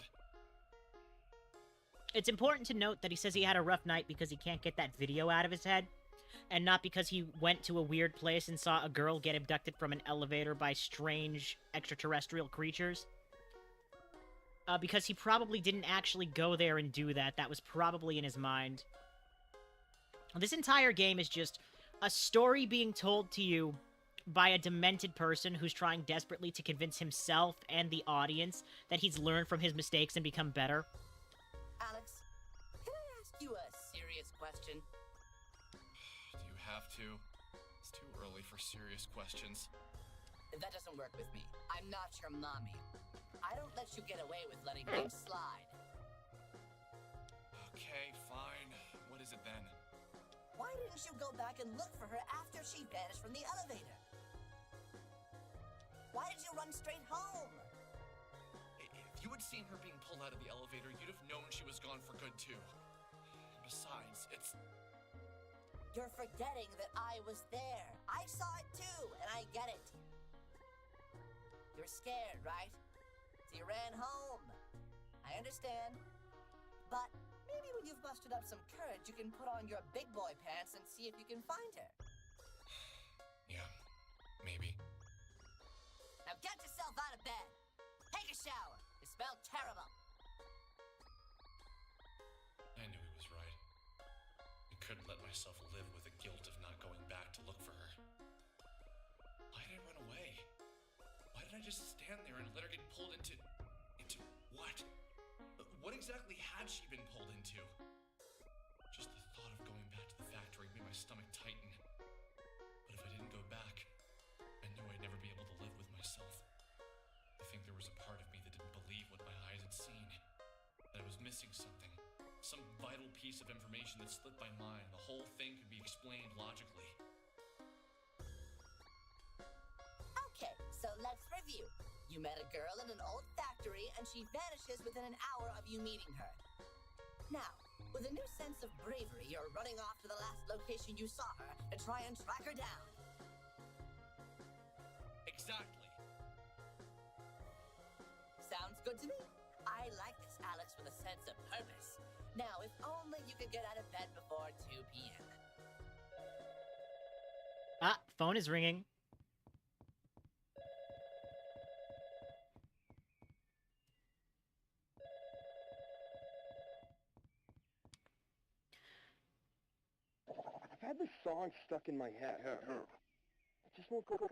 It's important to note that he says he had a rough night because he can't get that video out of his head, and not because he went to a weird place and saw a girl get abducted from an elevator by strange extraterrestrial creatures. Because he probably didn't actually go there and do that. That was probably in his mind. This entire game is just a story being told to you by a demented person who's trying desperately to convince himself and the audience that he's learned from his mistakes and become better. Alex, can I ask you a serious question? Do you have to? It's too early for serious questions. That doesn't work with me. I'm not your mommy. I don't let you get away with letting things slide. Okay, fine. What is it then? Why didn't you go back and look for her after she vanished from the elevator? Why did you run straight home? If you had seen her being pulled out of the elevator, you'd have known she was gone for good, too. Besides, it's... You're forgetting that I was there. I saw it too, and I get it. You're scared, right? So you ran home. I understand. But maybe when you've mustered up some courage, you can put on your big boy pants and see if you can find her. Yeah, maybe. Now get yourself out of bed. Take a shower. You smell terrible. I knew he was right. I couldn't let myself live with the guilt of not going back to look for her. Why did I run away? Why did I just stand there and let her get pulled into what? What exactly had she been pulled into? Just the thought of going back to the factory made my stomach tighten. But if I didn't go back, I knew I'd never be able to live with myself. I think there was a part of me that didn't believe what my eyes had seen. That I was missing something. Some vital piece of information that slipped my mind. The whole thing could be explained logically. Okay, so let's review. You met a girl in an old factory, and she vanishes within an hour of you meeting her. Now, with a new sense of bravery, you're running off to the last location you saw her to try and track her down. Exactly. Sounds good to me. I like this Alex with a sense of purpose. Now, if only you could get out of bed before 2 p.m. Ah, phone is ringing. I've had this song stuck in my head. It just won't go away.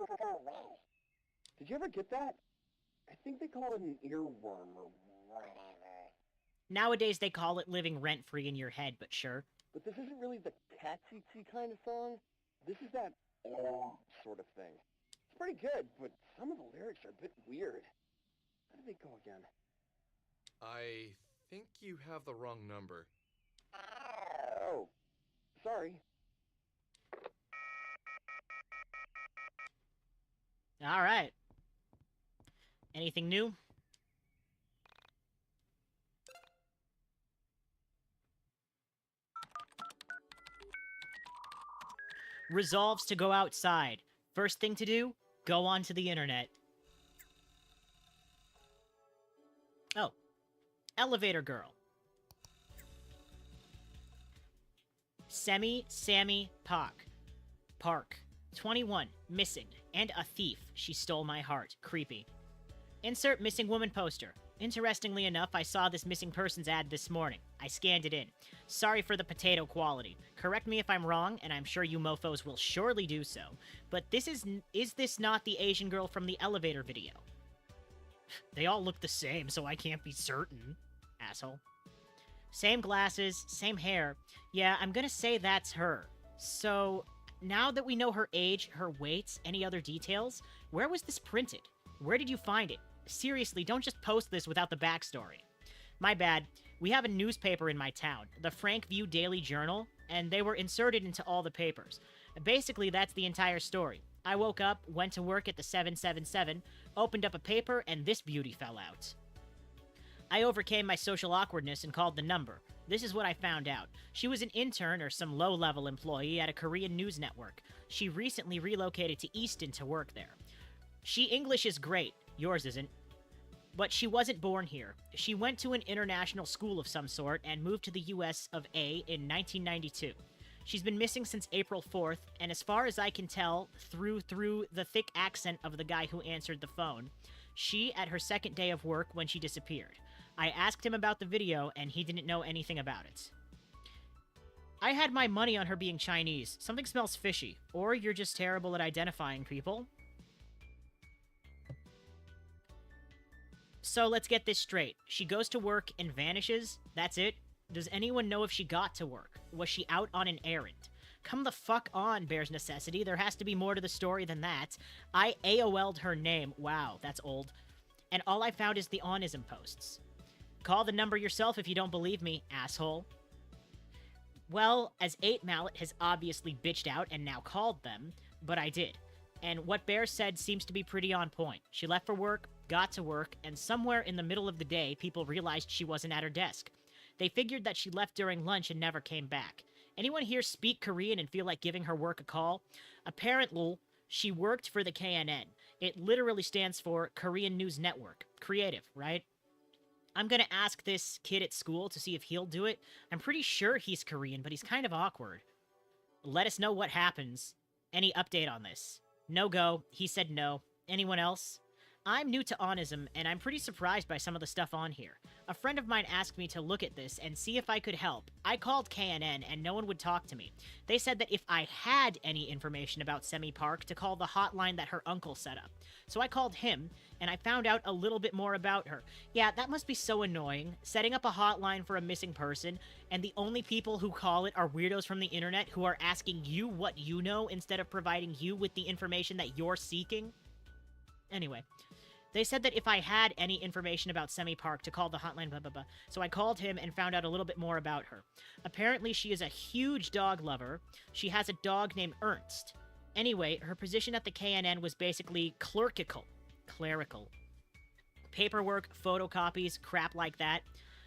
Did you ever get that? I think they call it an earworm or whatever. Nowadays they call it living rent-free in your head, but sure. But this isn't really the catchy kind of song. This is that sort of thing. It's pretty good, but some of the lyrics are a bit weird. How do they go again? I think you have the wrong number. Oh, sorry. All right. Anything new? Resolves to go outside. First thing to do, go onto the internet. Oh. Elevator girl. Sammy Park. 21. Missing. And a thief. She stole my heart. Creepy. Insert missing woman poster. Interestingly enough, I saw this missing persons ad this morning. I scanned it in. Sorry for the potato quality. Correct me if I'm wrong, and I'm sure you mofos will surely do so, but is this not the Asian girl from the elevator video? They all look the same, so I can't be certain. Asshole. Same glasses, same hair. Yeah, I'm gonna say that's her. So, now that we know her age, her weight, any other details, where was this printed? Where did you find it? Seriously, don't just post this without the backstory. My bad. We have a newspaper in my town, the Frank View Daily Journal, and they were inserted into all the papers. Basically, that's the entire story. I woke up, went to work at the 777, opened up a paper, and this beauty fell out. I overcame my social awkwardness and called the number. This is what I found out. She was an intern or some low-level employee at a Korean news network. She recently relocated to Easton to work there. English is great. Yours isn't. But she wasn't born here. She went to an international school of some sort and moved to the US of A in 1992. She's been missing since April 4th, and as far as I can tell, through the thick accent of the guy who answered the phone, she at her second day of work when she disappeared. I asked him about the video, and he didn't know anything about it. I had my money on her being Chinese. Something smells fishy. Or you're just terrible at identifying people. So let's get this straight. She goes to work and vanishes? That's it? Does anyone know if she got to work? Was she out on an errand? Come the fuck on, Bear's Necessity. There has to be more to the story than that. I AOL'd her name. Wow, that's old. And all I found is the onism posts. Call the number yourself if you don't believe me, asshole. Well, as 8 Mallet has obviously bitched out and now called them, but I did. And what Bear said seems to be pretty on point. She left for work, got to work, and somewhere in the middle of the day, people realized she wasn't at her desk. They figured that she left during lunch and never came back. Anyone here speak Korean and feel like giving her work a call? Apparently, she worked for the KNN. It literally stands for Korean News Network. Creative, right? I'm gonna ask this kid at school to see if he'll do it. I'm pretty sure he's Korean, but he's kind of awkward. Let us know what happens. Any update on this? No go. He said no. Anyone else? I'm new to onism, and I'm pretty surprised by some of the stuff on here. A friend of mine asked me to look at this and see if I could help. I called KNN, and no one would talk to me. They said that if I had any information about Semi Park, to call the hotline that her uncle set up. So I called him, and I found out a little bit more about her. Yeah, that must be so annoying, setting up a hotline for a missing person, and the only people who call it are weirdos from the internet who are asking you what you know instead of providing you with the information that you're seeking. Anyway, they said that if I had any information about Semi Park to call the hotline, blah, blah, blah. So I called him and found out a little bit more about her. Apparently, she is a huge dog lover. She has a dog named Ernst. Anyway, her position at the KNN was basically clerical. Paperwork, photocopies, crap like that.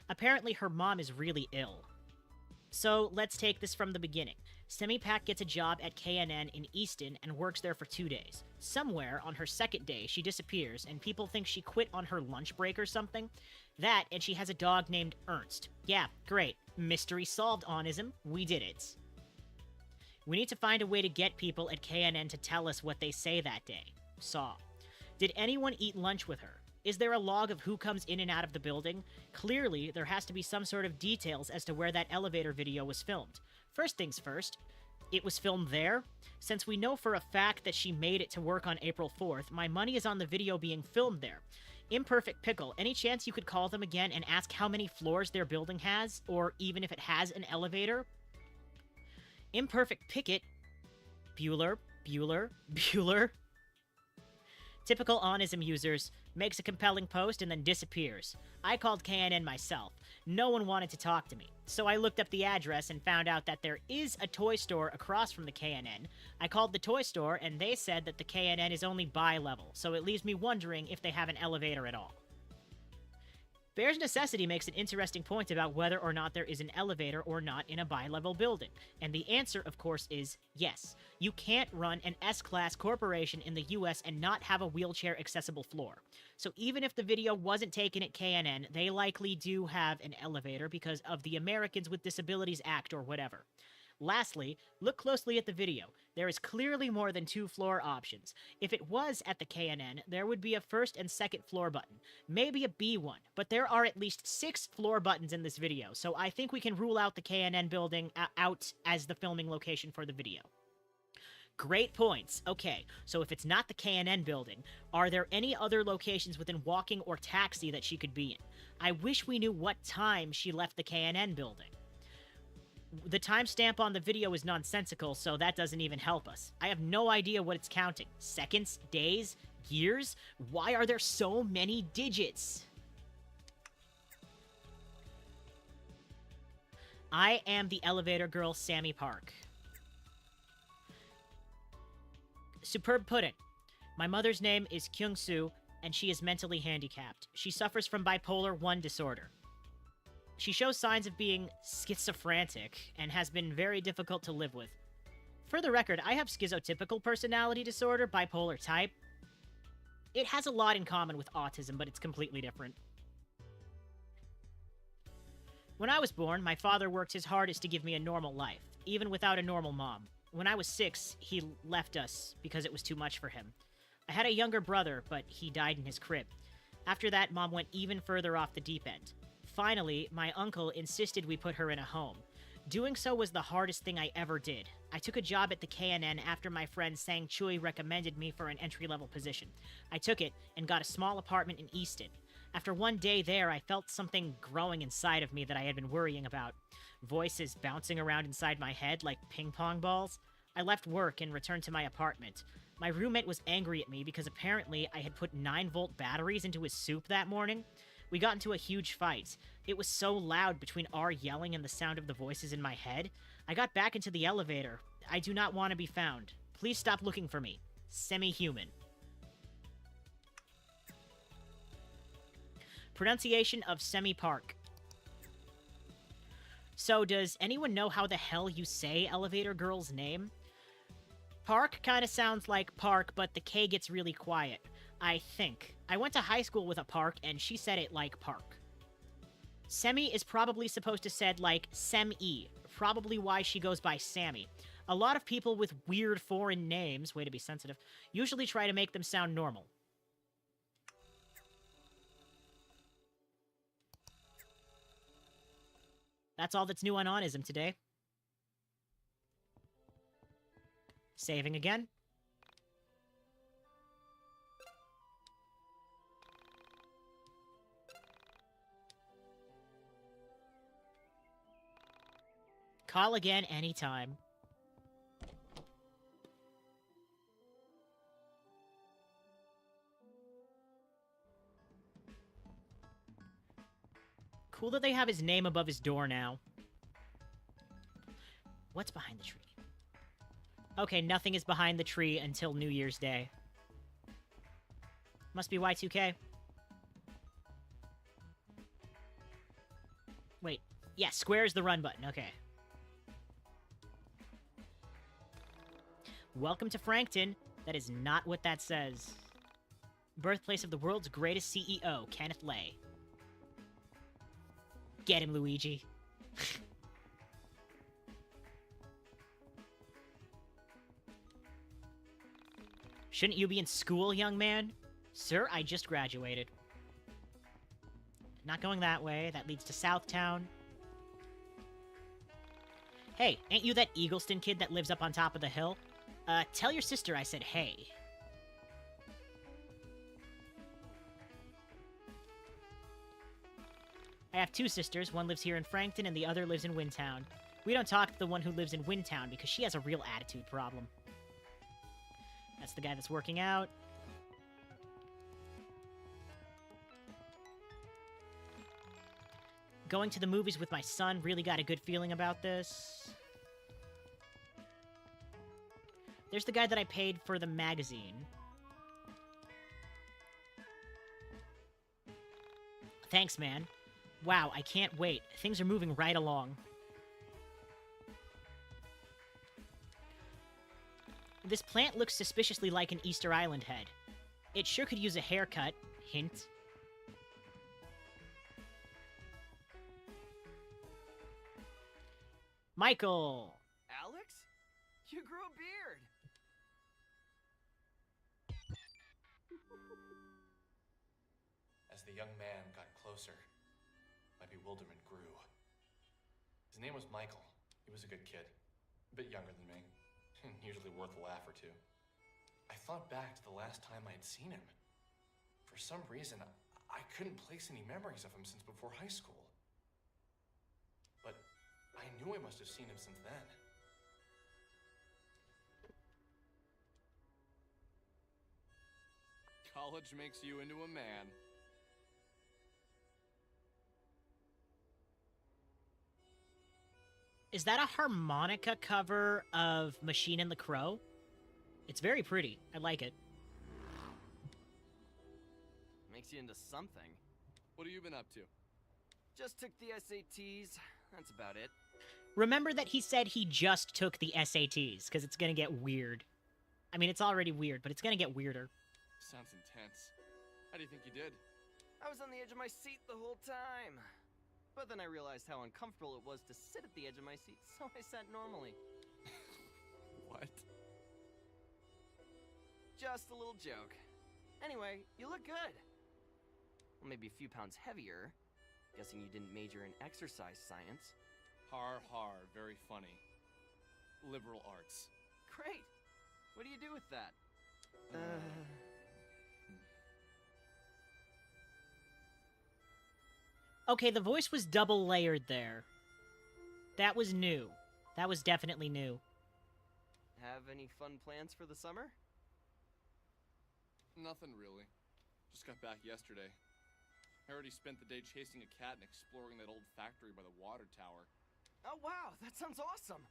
Apparently, her mom is really ill. So, let's take this from the beginning. Semi-Pack gets a job at KNN in Easton and works there for 2 days. Somewhere, on her second day, she disappears, and people think she quit on her lunch break or something. That, and she has a dog named Ernst. Yeah, great. Mystery solved, onism. We did it. We need to find a way to get people at KNN to tell us what they say that day. Saw. Did anyone eat lunch with her? Is there a log of who comes in and out of the building? Clearly, there has to be some sort of details as to where that elevator video was filmed. First things first, it was filmed there? Since we know for a fact that she made it to work on April 4th, my money is on the video being filmed there. Imperfect Pickle, any chance you could call them again and ask how many floors their building has, or even if it has an elevator? Imperfect Picket, Bueller. Typical onism users, makes a compelling post and then disappears. I called KNN myself. No one wanted to talk to me. So I looked up the address and found out that there is a toy store across from the KNN. I called the toy store and they said that the KNN is only bi-level, so it leaves me wondering if they have an elevator at all. Bear's Necessity makes an interesting point about whether or not there is an elevator or not in a bi-level building. And the answer, of course, is yes. You can't run an S-Class corporation in the US and not have a wheelchair-accessible floor. So even if the video wasn't taken at KNN, they likely do have an elevator because of the Americans with Disabilities Act or whatever. Lastly, look closely at the video. There is clearly more than 2 floor options. If it was at the KNN, there would be a first and second floor button, maybe a B one, but there are at least 6 floor buttons in this video, so I think we can rule out the KNN building out as the filming location for the video. Great points. Okay, so if it's not the KNN building, are there any other locations within walking or taxi that she could be in? I wish we knew what time she left the KNN building. The timestamp on the video is nonsensical, so that doesn't even help us. I have no idea what it's counting. Seconds? Days? Years? Why are there so many digits? I am the elevator girl, Sammy Park. Superb pudding. My mother's name is Kyung-soo, and she is mentally handicapped. She suffers from bipolar 1 disorder. She shows signs of being schizophrenic and has been very difficult to live with. For the record, I have schizotypical personality disorder, bipolar type. It has a lot in common with autism, but it's completely different. When I was born, my father worked his hardest to give me a normal life, even without a normal mom. When I was 6, he left us because it was too much for him. I had a younger brother, but he died in his crib. After that, Mom went even further off the deep end. Finally, my uncle insisted we put her in a home. Doing so was the hardest thing I ever did. I took a job at the KNN after my friend Sang Chui recommended me for an entry-level position. I took it and got a small apartment in Easton. After one day there, I felt something growing inside of me that I had been worrying about. Voices bouncing around inside my head like ping-pong balls. I left work and returned to my apartment. My roommate was angry at me because apparently I had put 9-volt batteries into his soup that morning. We got into a huge fight. It was so loud between our yelling and the sound of the voices in my head. I got back into the elevator. I do not want to be found. Please stop looking for me. Semi-human. Pronunciation of Semi-Park. So, does anyone know how the hell you say Elevator Girl's name? Park kind of sounds like Park, but the K gets really quiet. I think. I went to high school with a Park, and she said it like Park. Semi is probably supposed to said like Sem-E, probably why she goes by Sammy. A lot of people with weird foreign names, way to be sensitive, usually try to make them sound normal. That's all that's new on Onism today. Saving again. Call again anytime. Cool that they have his name above his door now. What's behind the tree? Okay, nothing is behind the tree until New Year's Day. Must be Y2K. Wait. Yeah, square is the run button. Okay. Welcome to Frankton. That is not what that says. Birthplace of the world's greatest CEO, Kenneth Lay. Get him, Luigi. Shouldn't you be in school, young man? Sir, I just graduated. Not going that way. That leads to Southtown. Hey, ain't you that Eagleston kid that lives up on top of the hill? Tell your sister I said hey. I have 2 sisters. One lives here in Frankton and the other lives in Windtown. We don't talk to the one who lives in Windtown because she has a real attitude problem. That's the guy that's working out. Going to the movies with my son, really got a good feeling about this. There's the guy that I paid for the magazine. Thanks, man. Wow, I can't wait. Things are moving right along. This plant looks suspiciously like an Easter Island head. It sure could use a haircut. Hint. Michael! Alex? You grew a beard! As the young man got closer, my bewilderment grew. His name was Michael. He was a good kid. A bit younger than me. Usually worth a laugh or two. I thought back to the last time I had seen him. For some reason, I couldn't place any memories of him since before high school. But I knew I must have seen him since then. College makes you into a man. Is that a harmonica cover of Machine and the Crow? It's very pretty. I like it. Makes you into something. What have you been up to? Just took the SATs. That's about it. Remember that he said he just took the SATs, because it's gonna get weird. I mean, it's already weird, but it's gonna get weirder. Sounds intense. How do you think you did? I was on the edge of my seat the whole time. But then I realized how uncomfortable it was to sit at the edge of my seat, so I sat normally. What? Just a little joke. Anyway, you look good. Well, maybe a few pounds heavier. Guessing you didn't major in exercise science. Har har, very funny. Liberal arts. Great! What do you do with that? Okay, the voice was double layered there. That was new. That was definitely new. Have any fun plans for the summer? Nothing really. Just got back yesterday. I already spent the day chasing a cat and exploring that old factory by the water tower. Oh wow, that sounds awesome!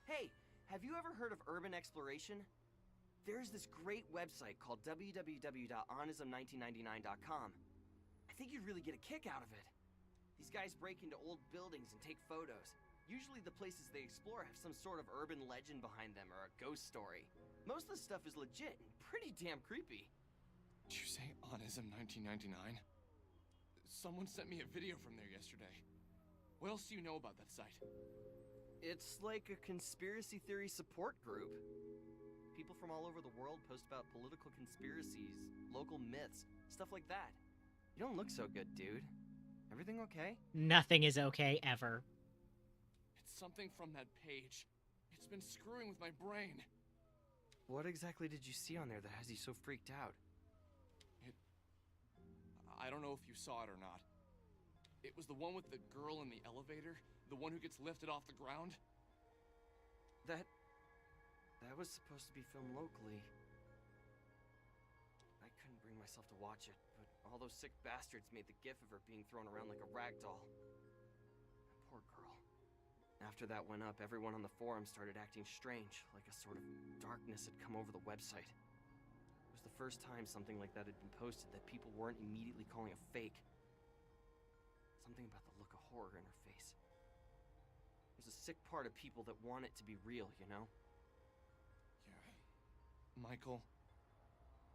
Hey, have you ever heard of urban exploration? There's this great website called www.onism1999.com. I think you'd really get a kick out of it. These guys break into old buildings and take photos. Usually the places they explore have some sort of urban legend behind them or a ghost story. Most of the stuff is legit and pretty damn creepy. Did you say Onism 1999? Someone sent me a video from there yesterday. What else do you know about that site? It's like a conspiracy theory support group. People from all over the world post about political conspiracies, local myths, stuff like that. You don't look so good, dude. Everything okay? Nothing is okay, ever. It's something from that page. It's been screwing with my brain. What exactly did you see on there that has you so freaked out? I don't know if you saw it or not. It was the one with the girl in the elevator, the one who gets lifted off the ground. That was supposed to be filmed locally. I couldn't bring myself to watch it, but all those sick bastards made the gif of her being thrown around like a rag doll. That poor girl. After that went up, everyone on the forum started acting strange, like a sort of darkness had come over the website. It was the first time something like that had been posted that people weren't immediately calling a fake. Something about the look of horror in her face. There's a sick part of people that want it to be real, you know? Yeah. Michael,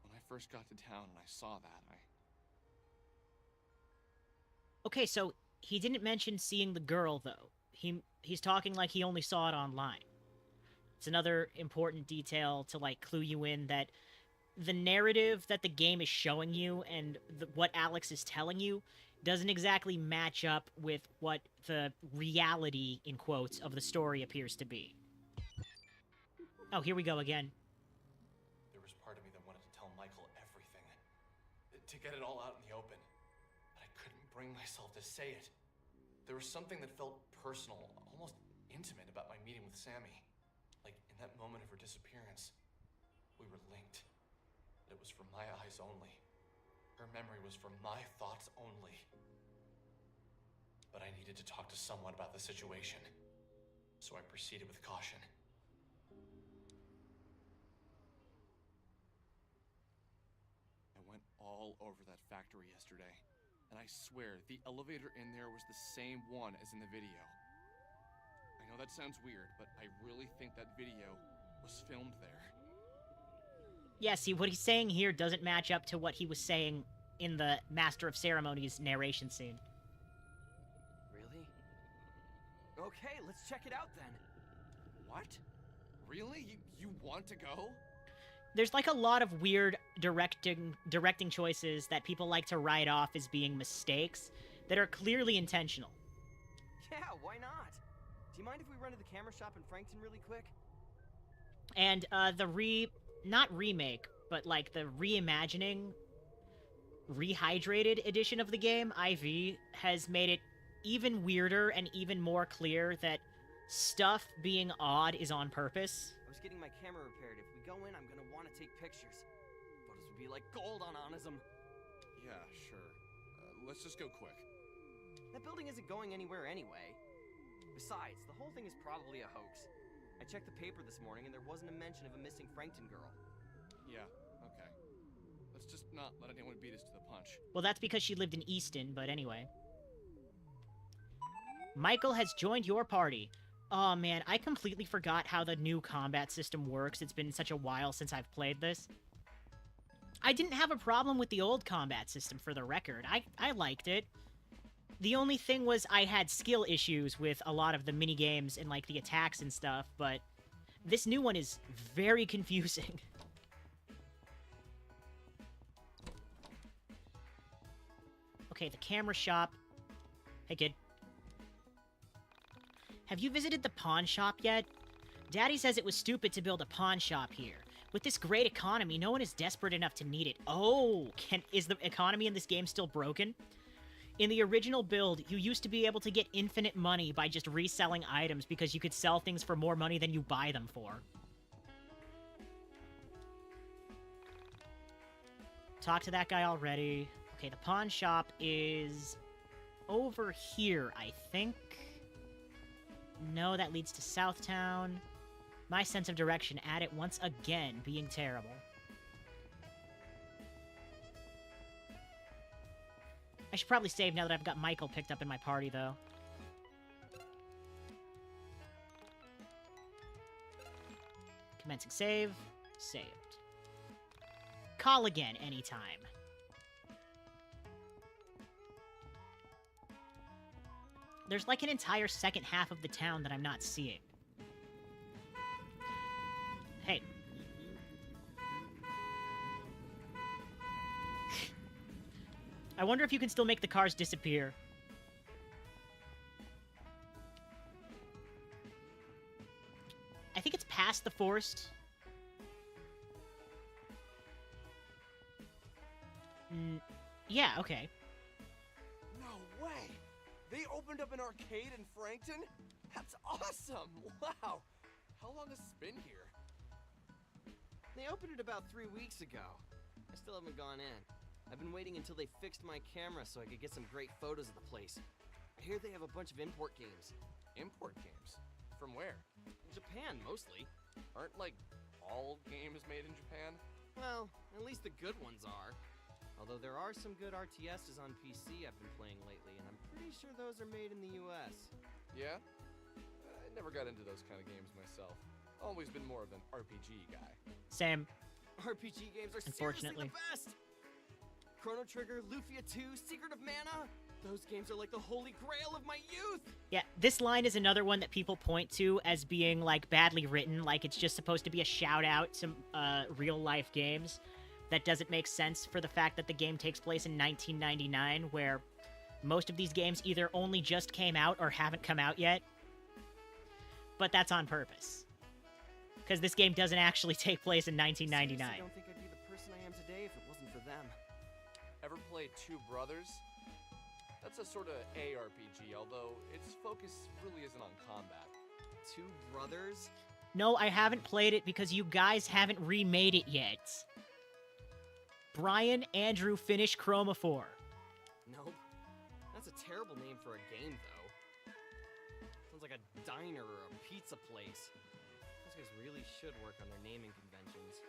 when I first got to town and I saw that, Okay, so he didn't mention seeing the girl, though. He's talking like he only saw it online. It's another important detail to, like, clue you in that the narrative that the game is showing you and what Alex is telling you doesn't exactly match up with what the reality, in quotes, of the story appears to be. Oh, here we go again. There was part of me that wanted to tell Michael everything. To get it all out in the open. But I couldn't bring myself to say it. There was something that felt personal, almost intimate about my meeting with Sammy. Like, in that moment of her disappearance, we were linked. But it was from my eyes only. Her memory was from my thoughts only. But I needed to talk to someone about the situation. So I proceeded with caution. I went all over that factory yesterday. and I swear the elevator in there was the same one as in the video. I know that sounds weird, but I really think that video was filmed there. Yeah, see, what he's saying here doesn't match up to what he was saying in the Master of Ceremonies narration scene. Really? Okay, let's check it out then. What? Really? You want to go? There's like a lot of weird directing choices that people like to write off as being mistakes that are clearly intentional. Yeah, why not? Do you mind if we run to the camera shop in Frankton really quick? And not remake, but like the reimagining, rehydrated edition of the game, IV, has made it even weirder and even more clear that stuff being odd is on purpose. I was getting my camera repaired. If we go in, I'm gonna want to take pictures. Photos would be like gold on Onism. Yeah, sure. Let's just go quick. That building isn't going anywhere anyway. Besides, the whole thing is probably a hoax. I checked the paper this morning and there wasn't a mention of a missing Frankton girl. Yeah, okay. Let's just not let anyone beat us to the punch. Well, that's because she lived in Easton, but anyway. Michael has joined your party. Oh man, I completely forgot how the new combat system works. It's been such a while since I've played this. I didn't have a problem with the old combat system, for the record. I liked it. The only thing was I had skill issues with a lot of the minigames and like the attacks and stuff, but this new one is very confusing. Okay, the camera shop. Hey, kid. Have you visited the pawn shop yet? Daddy says it was stupid to build a pawn shop here. With this great economy, no one is desperate enough to need it. Oh, is the economy in this game still broken? In the original build, you used to be able to get infinite money by just reselling items because you could sell things for more money than you buy them for. Talk to that guy already. Okay, the pawn shop is over here, I think. No, that leads to Southtown. My sense of direction at it once again being terrible. I should probably save now that I've got Michael picked up in my party, though. Commencing save. Saved. Call again anytime. There's like an entire second half of the town that I'm not seeing. Hey. I wonder if you can still make the cars disappear. I think it's past the forest. Yeah, okay. No way! They opened up an arcade in Frankton? That's awesome! Wow! How long has this been here? They opened it about 3 weeks ago. I still haven't gone in. I've been waiting until they fixed my camera so I could get some great photos of the place. I hear they have a bunch of import games. Import games? From where? Japan, mostly. Aren't, like, all games made in Japan? Well, at least the good ones are. Although there are some good RTSs on PC I've been playing lately, and I'm pretty sure those are made in the US. Yeah? I never got into those kind of games myself. Always been more of an RPG guy. Same. RPG games are seriously Unfortunately. the best! Chrono Trigger, Lufia 2, Secret of Mana! Those games are like the holy grail of my youth! Yeah, this line is another one that people point to as being, like, badly written, like it's just supposed to be a shout-out to real-life games. That doesn't make sense for the fact that the game takes place in 1999, where most of these games either only just came out or haven't come out yet. But that's on purpose. Because this game doesn't actually take place in 1999. I don't think I'd be the person I am today if it wasn't for them. Ever played Two Brothers? That's a sort of ARPG, although its focus really isn't on combat. Two Brothers? No, I haven't played it because you guys haven't remade it yet. Brian Andrew finished Chroma 4. Nope. That's a terrible name for a game, though. Sounds like a diner or a pizza place. Those guys really should work on their naming conventions.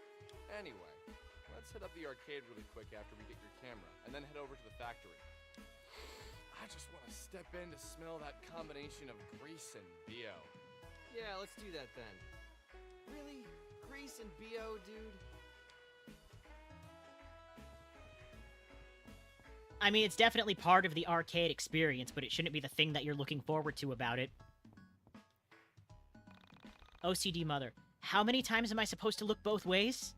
Anyway, let's hit up the arcade really quick after we get your camera, and then head over to the factory. I just want to step in to smell that combination of grease and BO. Yeah, let's do that then. Really? Grease and BO, dude? I mean, it's definitely part of the arcade experience, but it shouldn't be the thing that you're looking forward to about it. OCD mother. How many times am I supposed to look both ways?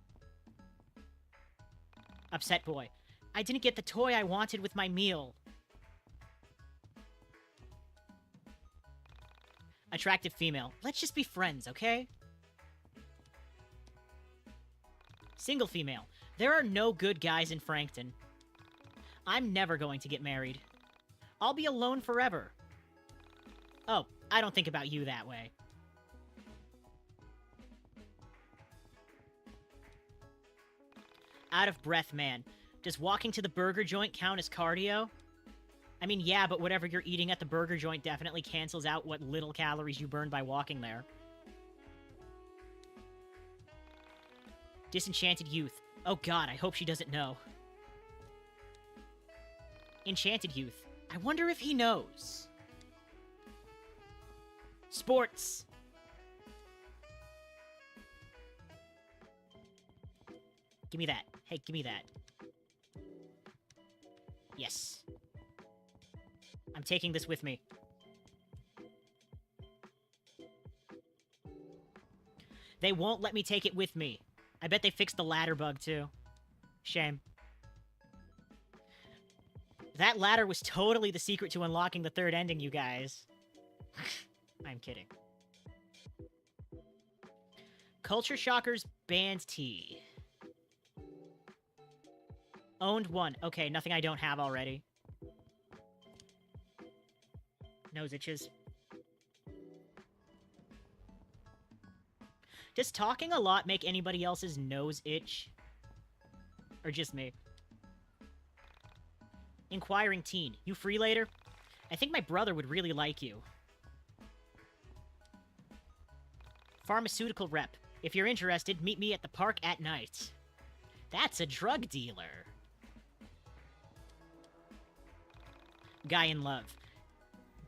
Upset boy. I didn't get the toy I wanted with my meal. Attractive female. Let's just be friends, okay? Single female. There are no good guys in Frankton. I'm never going to get married. I'll be alone forever. Oh, I don't think about you that way. Out of breath, man. Does walking to the burger joint count as cardio? I mean, yeah, but whatever you're eating at the burger joint definitely cancels out what little calories you burn by walking there. Disenchanted youth. Oh god, I hope she doesn't know. Enchanted youth. I wonder if he knows. Sports. Give me that. Hey, give me that. Yes. I'm taking this with me. They won't let me take it with me. I bet they fixed the ladder bug, too. Shame. That ladder was totally the secret to unlocking the third ending, you guys. I'm kidding. Culture Shockers Band T. Owned 1. Okay, nothing I don't have already. Nose itches. Does talking a lot make anybody else's nose itch? Or just me? Inquiring teen. You free later? I think my brother would really like you. Pharmaceutical rep. If you're interested, meet me at the park at night. That's a drug dealer. Guy in love.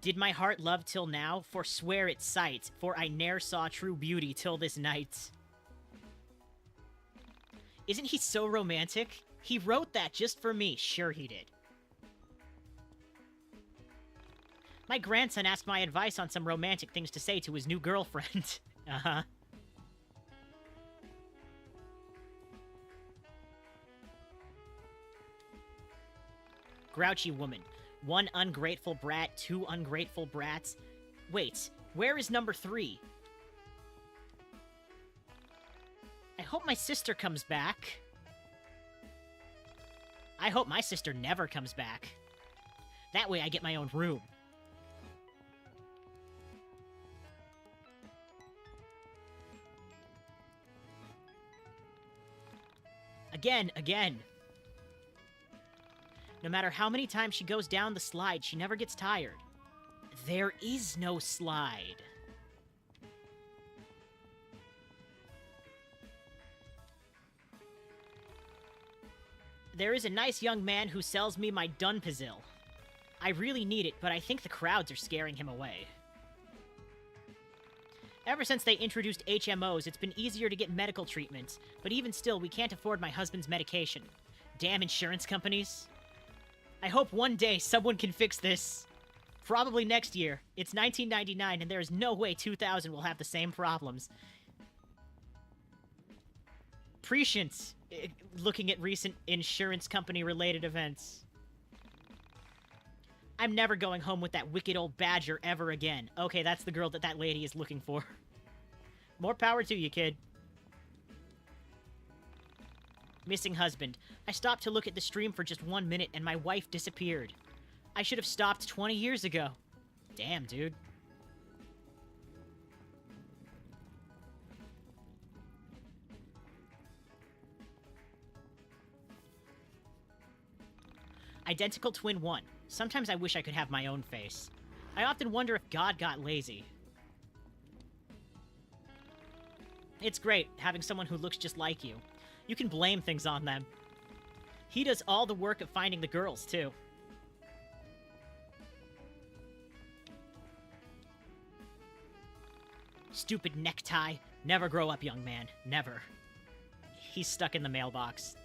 Did my heart love till now? Forswear its sight, for I ne'er saw true beauty till this night. Isn't he so romantic? He wrote that just for me. Sure he did. My grandson asked my advice on some romantic things to say to his new girlfriend. Uh-huh. Grouchy woman. 1 ungrateful brat, 2 ungrateful brats. Wait, where is number 3? I hope my sister comes back. I hope my sister never comes back. That way I get my own room. Again. No matter how many times she goes down the slide, she never gets tired. There is no slide. There is a nice young man who sells me my Dunpazil. I really need it, but I think the crowds are scaring him away. Ever since they introduced HMOs, it's been easier to get medical treatments, but even still, we can't afford my husband's medication. Damn insurance companies. I hope one day someone can fix this. Probably next year. It's 1999, and there is no way 2000 will have the same problems. Prescient, looking at recent insurance company-related events. I'm never going home with that wicked old badger ever again. Okay, that's the girl that lady is looking for. More power to you, kid. Missing husband. I stopped to look at the stream for just 1 minute and my wife disappeared. I should have stopped 20 years ago. Damn, dude. Identical twin 1. Sometimes I wish I could have my own face. I often wonder if God got lazy. It's great, having someone who looks just like you. You can blame things on them. He does all the work of finding the girls, too. Stupid necktie. Never grow up, young man. Never. He's stuck in the mailbox.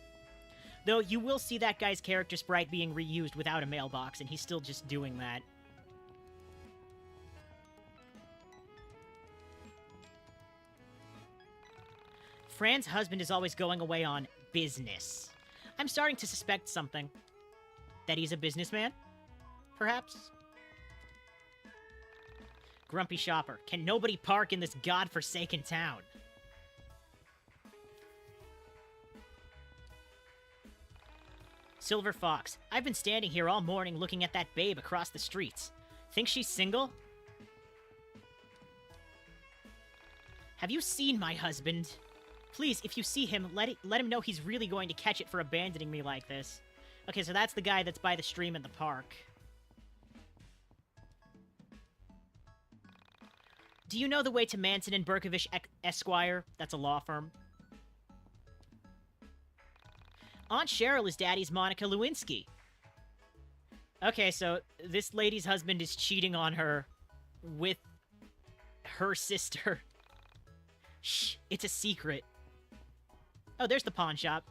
Though you will see that guy's character sprite being reused without a mailbox, and he's still just doing that. Fran's husband is always going away on business. I'm starting to suspect something. That he's a businessman? Perhaps? Grumpy shopper. Can nobody park in this godforsaken town? Silver Fox. I've been standing here all morning looking at that babe across the streets. Think she's single? Have you seen my husband? Please, if you see him, let him know he's really going to catch it for abandoning me like this. Okay, so that's the guy that's by the stream in the park. Do you know the way to Manson and Berkovich Esquire? That's a law firm. Aunt Cheryl is Daddy's Monica Lewinsky. Okay, so this lady's husband is cheating on her with her sister. Shh, it's a secret. Oh, there's the pawn shop.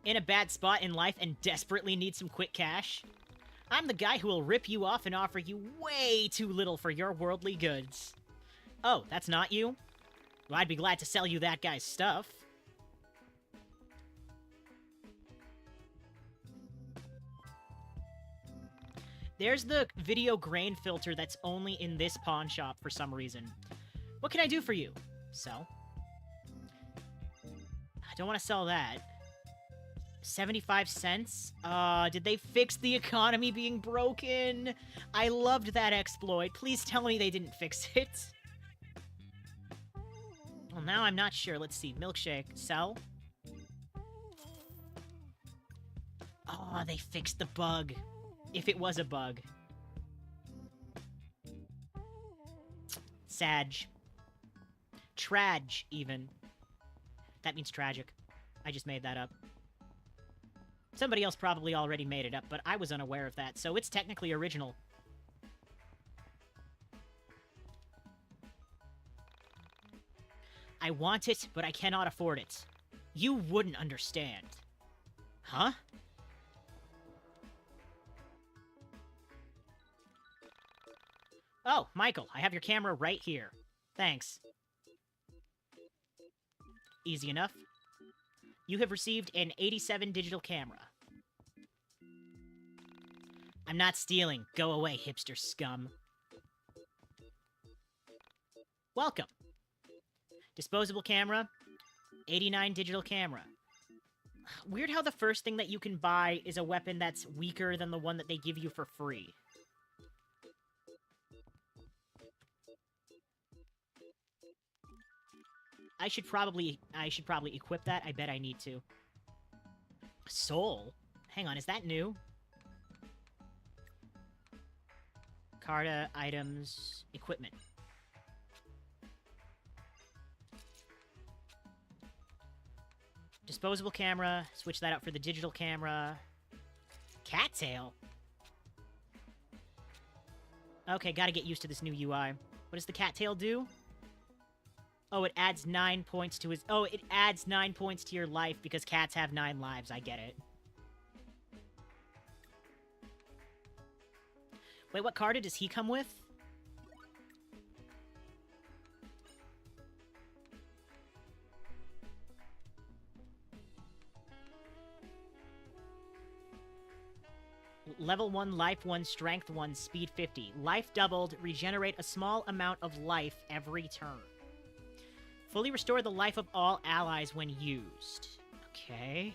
In a bad spot in life and desperately need some quick cash? I'm the guy who will rip you off and offer you way too little for your worldly goods. Oh, that's not you? Well, I'd be glad to sell you that guy's stuff. There's the video grain filter that's only in this pawn shop for some reason. What can I do for you? Sell? I don't want to sell that. 75 cents? Did they fix the economy being broken? I loved that exploit. Please tell me they didn't fix it. Well, now I'm not sure. Let's see. Milkshake. Sell? Oh, they fixed the bug. If it was a bug. Sag. Trag, even. That means tragic. I just made that up. Somebody else probably already made it up, but I was unaware of that, so it's technically original. I want it, but I cannot afford it. You wouldn't understand. Huh? Oh, Michael, I have your camera right here. Thanks. Easy enough. You have received an 87 digital camera. I'm not stealing. Go away, hipster scum. Welcome. Disposable camera. 89 digital camera. Weird how the first thing that you can buy is a weapon that's weaker than the one that they give you for free. I should probably equip that. I bet I need to. Soul? Hang on, is that new? Carta, items, equipment. Disposable camera. Switch that out for the digital camera. Cattail? Okay, gotta get used to this new UI. What does the cattail do? Oh, it adds 9 points to his... Oh, it adds 9 points to your life because cats have 9 lives. I get it. Wait, what card does he come with? Level 1, life 1, strength 1, speed 50. Life doubled, regenerate a small amount of life every turn. Fully restore the life of all allies when used. Okay.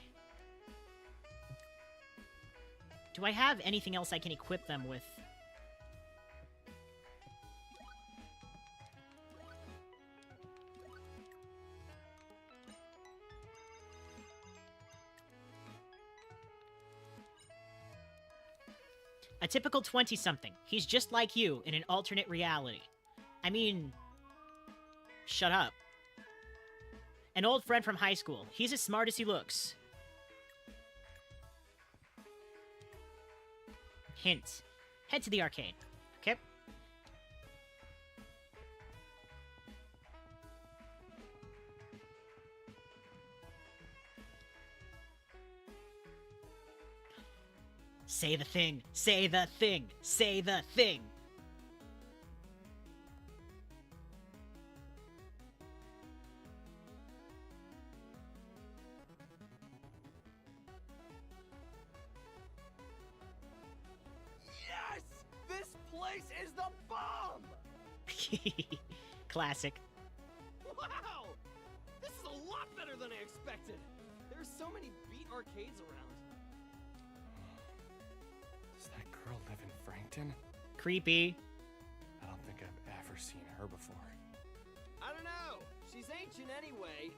Do I have anything else I can equip them with? A typical 20-something. He's just like you in an alternate reality. I mean... Shut up. An old friend from high school. He's as smart as he looks. Hint. Head to the arcade. Okay. Say the thing. Say the thing. Say the thing. Yes! This place is the bomb! Classic. Wow! This is a lot better than I expected. There's so many beat arcades around. Does that girl live in Frankton? Creepy. I don't think I've ever seen her before. I don't know. She's ancient anyway.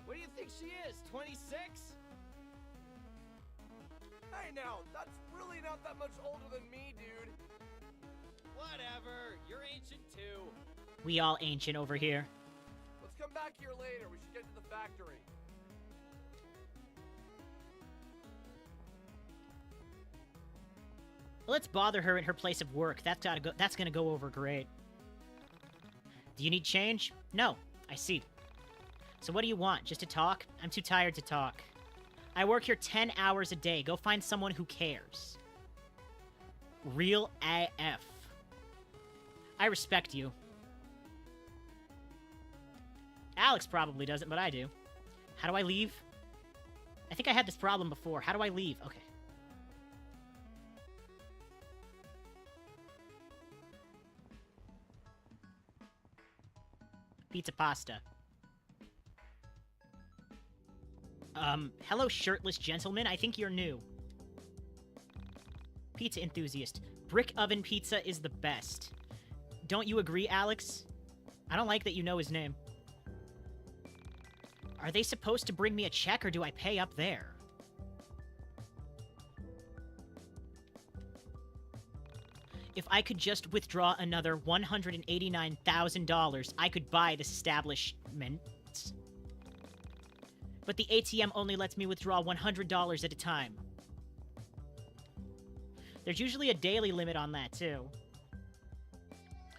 What do you think she is, 26? Hey now, that's really not that much older than me, dude. Whatever, you're ancient too. We all ancient over here. Let's come back here later. We should get to the factory. Let's bother her at her place of work. That's gonna go over great. Do you need change? No. I see. So what do you want? Just to talk? I'm too tired to talk. I work here 10 hours a day. Go find someone who cares. Real AF. I respect you. Alex probably doesn't, but I do. How do I leave? I think I had this problem before. How do I leave? Okay. Pizza pasta. Hello, shirtless gentleman. I think you're new. Pizza enthusiast. Brick oven pizza is the best. Don't you agree, Alex? I don't like that you know his name. Are they supposed to bring me a check, or do I pay up there? If I could just withdraw another $189,000, I could buy this establishment. But the ATM only lets me withdraw $100 at a time. There's usually a daily limit on that, too.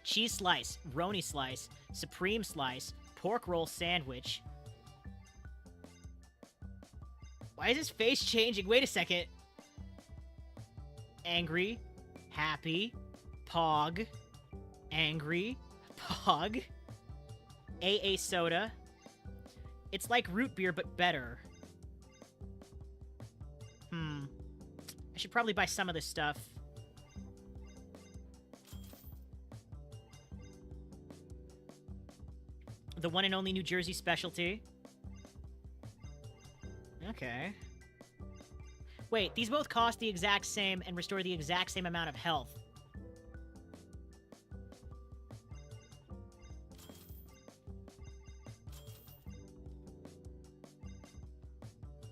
Cheese slice, roni slice, supreme slice, pork roll sandwich. Why is his face changing? Wait a second. Angry, happy, pog, angry, pog, AA soda. It's like root beer, but better. I should probably buy some of this stuff. The one and only New Jersey specialty. Okay. Wait, these both cost the exact same and restore the exact same amount of health.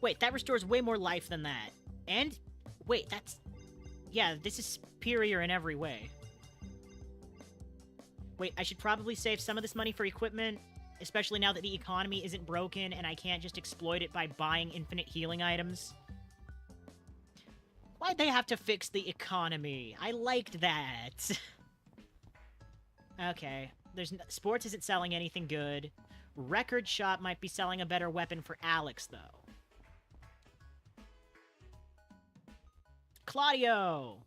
Wait, that restores way more life than that. And, wait, that's... Yeah, this is superior in every way. Wait, I should probably save some of this money for equipment, especially now that the economy isn't broken and I can't just exploit it by buying infinite healing items. Why'd they have to fix the economy? I liked that. Okay, sports isn't selling anything good. Record shop might be selling a better weapon for Alex, though. Claudio!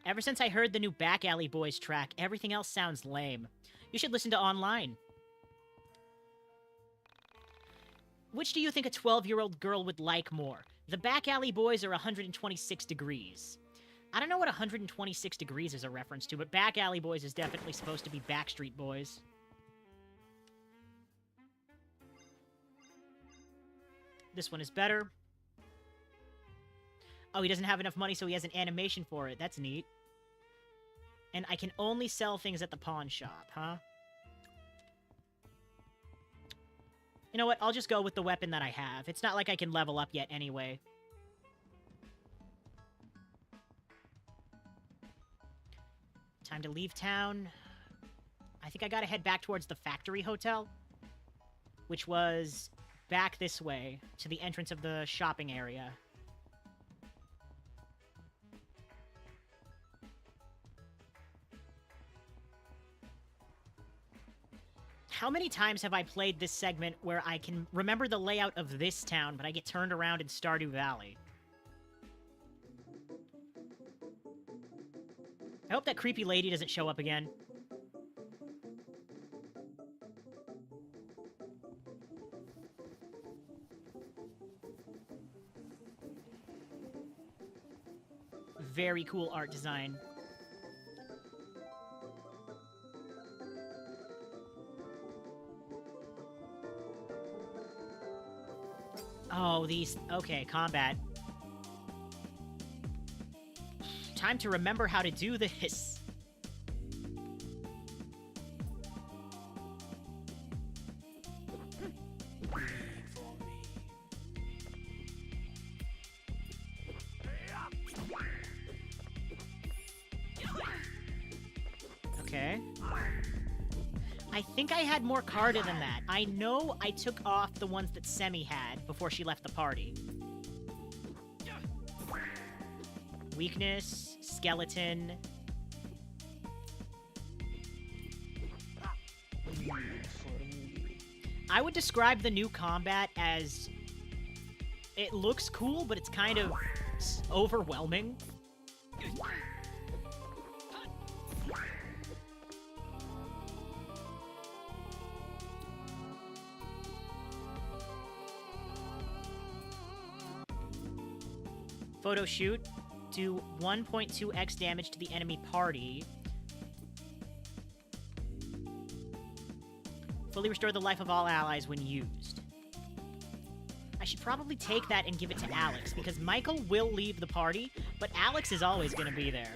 Ever since I heard the new Back Alley Boys track, everything else sounds lame. You should listen to Online. Which do you think a 12-year-old girl would like more? The Back Alley Boys or 126 Degrees? I don't know what 126 Degrees is a reference to, but Back Alley Boys is definitely supposed to be Backstreet Boys. This one is better. Oh, he doesn't have enough money, so he has an animation for it. That's neat. And I can only sell things at the pawn shop, huh? You know what? I'll just go with the weapon that I have. It's not like I can level up yet anyway. Time to leave town. I think I gotta head back towards the factory hotel, which was back this way to the entrance of the shopping area. How many times have I played this segment where I can remember the layout of this town, but I get turned around in Stardew Valley? I hope that creepy lady doesn't show up again. Very cool art design. Oh, these... Okay, combat. Time to remember how to do this. Okay. I think I had more Carta than that. I know I took off the ones that Semi had before she left the party. Weakness, skeleton. I would describe the new combat as... It looks cool, but it's kind of overwhelming. Photo shoot. Do 1.2x damage to the enemy party. Fully restore the life of all allies when used. I should probably take that and give it to Alex, because Michael will leave the party, but Alex is always going to be there.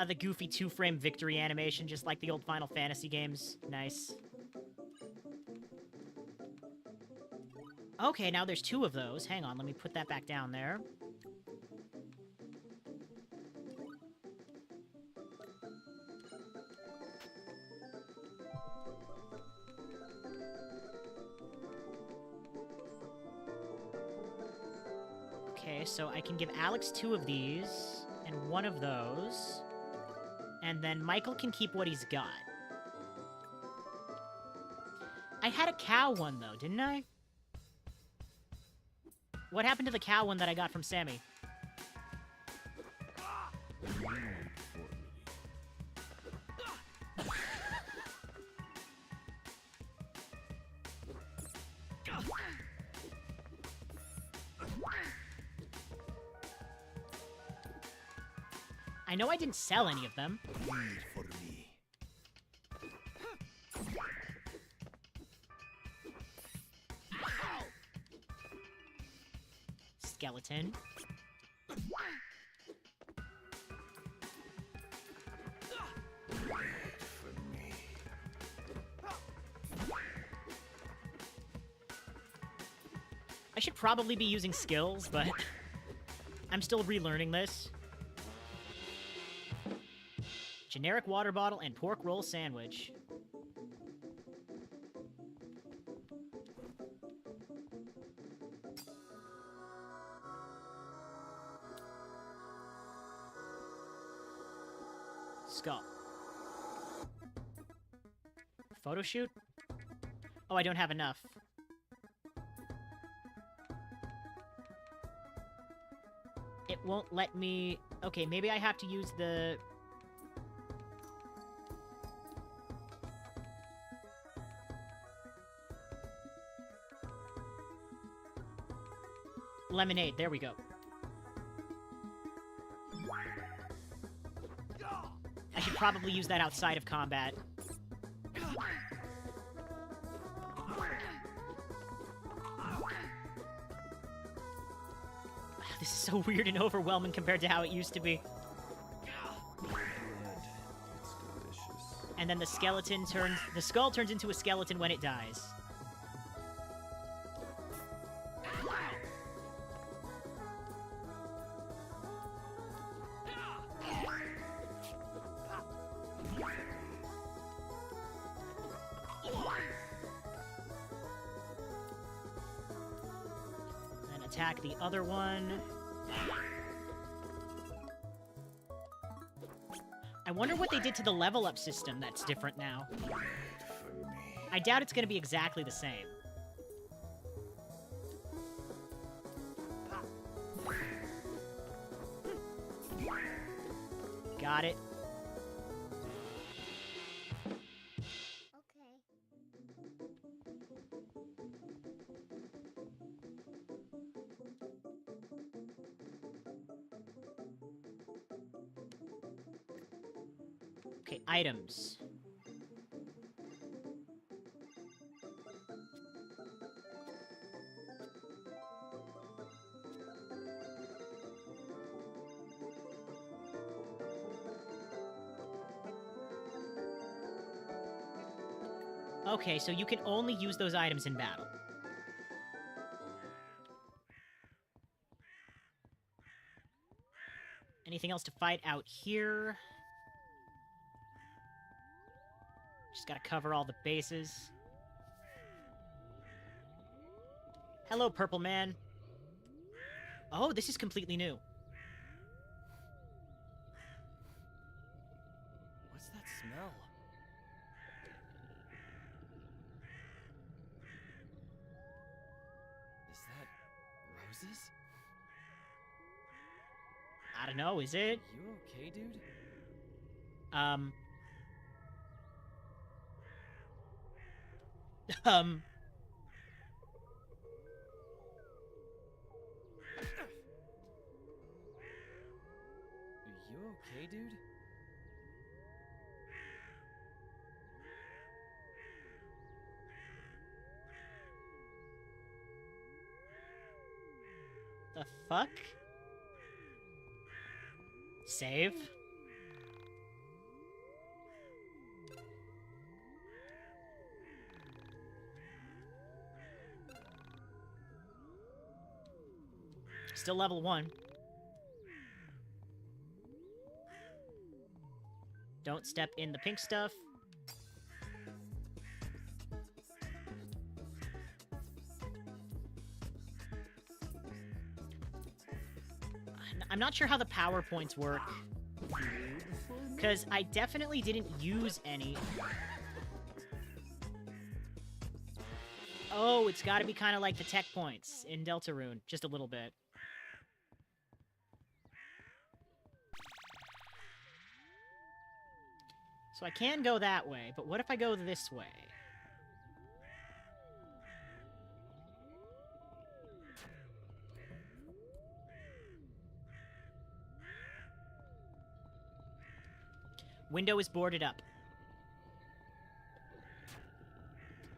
The goofy 2-frame victory animation, just like the old Final Fantasy games. Nice. Okay, now there's 2 of those. Hang on, let me put that back down there. Okay, so I can give Alex 2 of these, and 1 of those. And then Michael can keep what he's got. I had a cow one, though, didn't I? What happened to the cow one that I got from Sammy? I know I didn't sell any of them. For me. Skeleton. I should probably be using skills, but I'm still relearning this. Generic water bottle and pork roll sandwich. Skull. Photo shoot? Oh, I don't have enough. It won't let me... Okay, maybe I have to use the... Lemonade, there we go. I should probably use that outside of combat. This is so weird and overwhelming compared to how it used to be. It's delicious. And then the skull turns into a skeleton when it dies. attack the other one. I wonder what they did to the level up system that's different now. I doubt it's gonna be exactly the same. Got it. Okay, items. Okay, so you can only use those items in battle. Anything else to fight out here? Just gotta cover all the bases. Hello, Purple Man. Oh, this is completely new. What's that smell? Is that roses? I don't know, is it? You okay, dude? Um, You okay, dude? the fuck? Save? Still level 1. Don't step in the pink stuff. I'm not sure how the power points work. Because I definitely didn't use any. Oh, it's gotta be kind of like the tech points in Deltarune. Just a little bit. So I can go that way, but what if I go this way? Window is boarded up.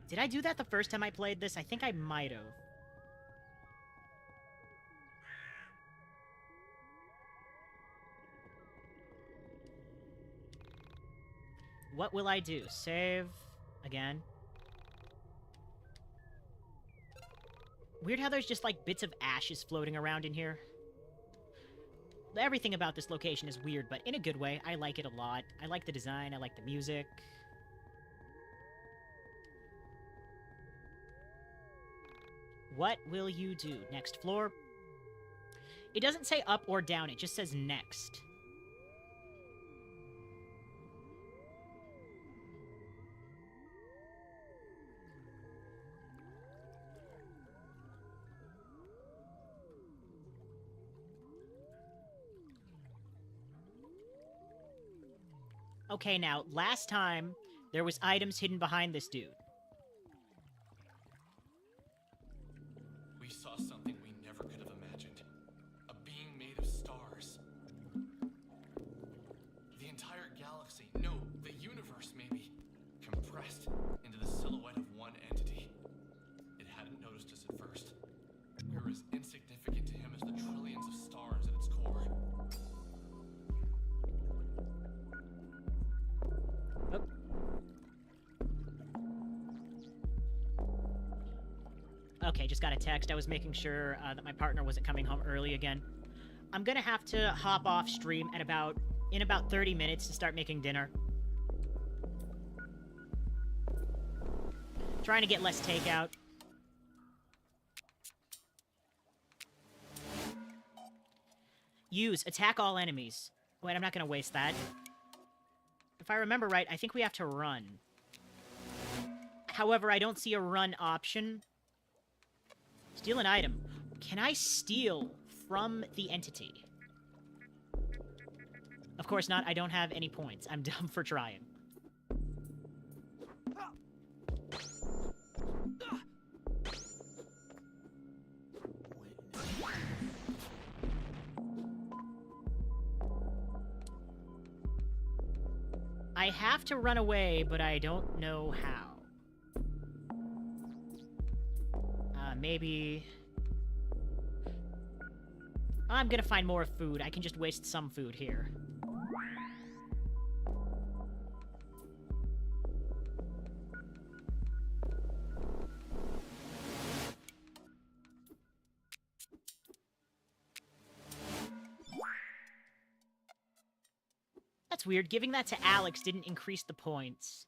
Did I do that the first time I played this? I think I might have. What will I do? Save again. Weird how there's just like bits of ashes floating around in here. Everything about this location is weird, but in a good way. I like it a lot. I like the design. I like the music. What will you do? Next floor? It doesn't say up or down. It just says next. Okay, now, last time, there was items hidden behind this dude. We saw something we never could have imagined. A being made of stars. The entire galaxy, no, the universe maybe, compressed into the silhouette of one entity. It hadn't noticed us at first. We were as insignificant to him as the trillions of stars at its core. Okay, just got a text. I was making sure that my partner wasn't coming home early again. I'm gonna have to hop off stream at in about 30 minutes to start making dinner. Trying to get less takeout. Use. Attack all enemies. Wait, I'm not gonna waste that. If I remember right, I think we have to run. However, I don't see a run option. Steal an item. Can I steal from the entity? Of course not. I don't have any points. I'm dumb for trying. I have to run away, but I don't know how. Maybe... I'm gonna find more food. I can just waste some food here. That's weird. Giving that to Alex didn't increase the points.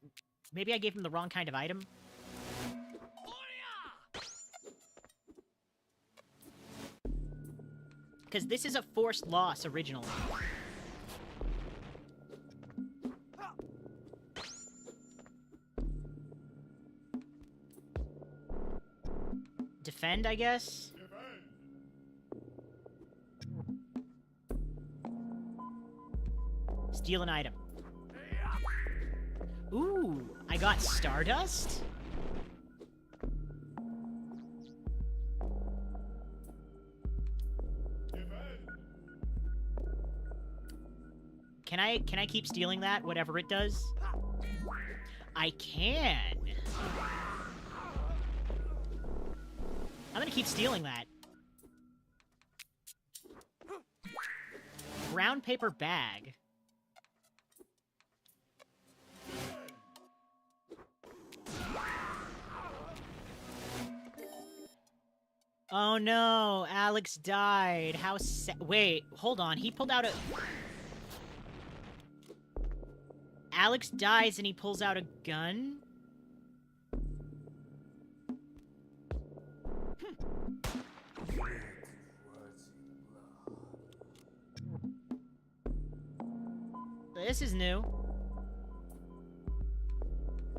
Maybe I gave him the wrong kind of item? Because this is a forced loss originally. Defend, I guess? Steal an item. Ooh, I got Stardust? Can I keep stealing that, whatever it does? I can. I'm gonna keep stealing that. Brown paper bag. Oh no, Alex died. How wait, hold on. He pulled out a... Alex dies and he pulls out a gun? This is new.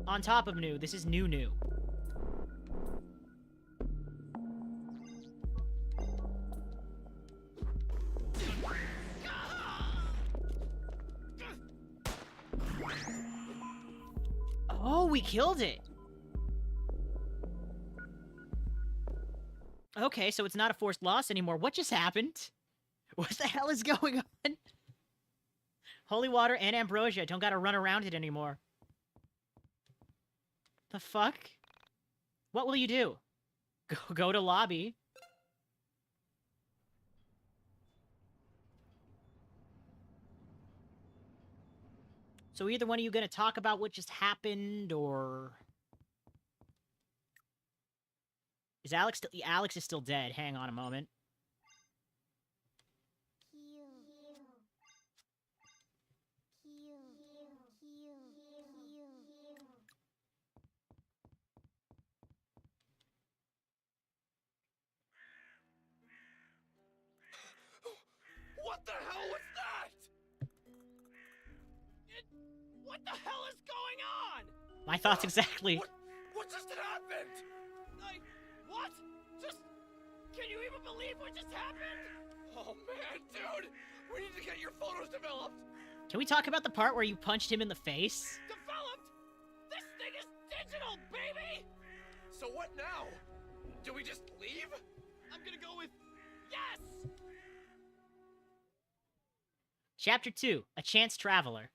On top of new, this is new. Oh, we killed it! Okay, so it's not a forced loss anymore. What just happened? What the hell is going on? Holy water and ambrosia. Don't gotta run around it anymore. The fuck? What will you do? Go to lobby. So either one of you gonna talk about what just happened, or... Is Alex still... Alex is still dead. Hang on a moment. What the hell was that? What the hell is going on? My thoughts exactly. What just happened? What? Can you even believe what just happened? Oh man, dude! We need to get your photos developed! Can we talk about the part where you punched him in the face? Developed? This thing is digital, baby! So what now? Do we just leave? I'm gonna go with yes! Chapter 2, A Chance Traveler.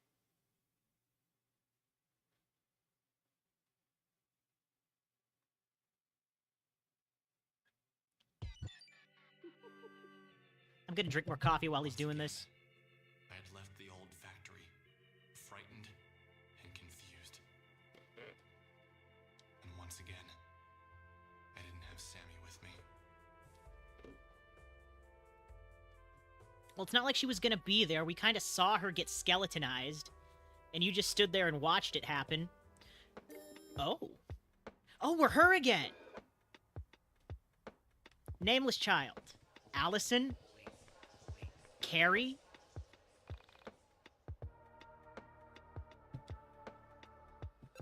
I'm gonna drink more coffee while he's doing this. I had left the old factory, frightened and confused. And once again, I didn't have Sammy with me. Well, it's not like she was gonna be there. We kind of saw her get skeletonized, and you just stood there and watched it happen. Oh. Oh, we're her again! Nameless child. Allison? Carrie?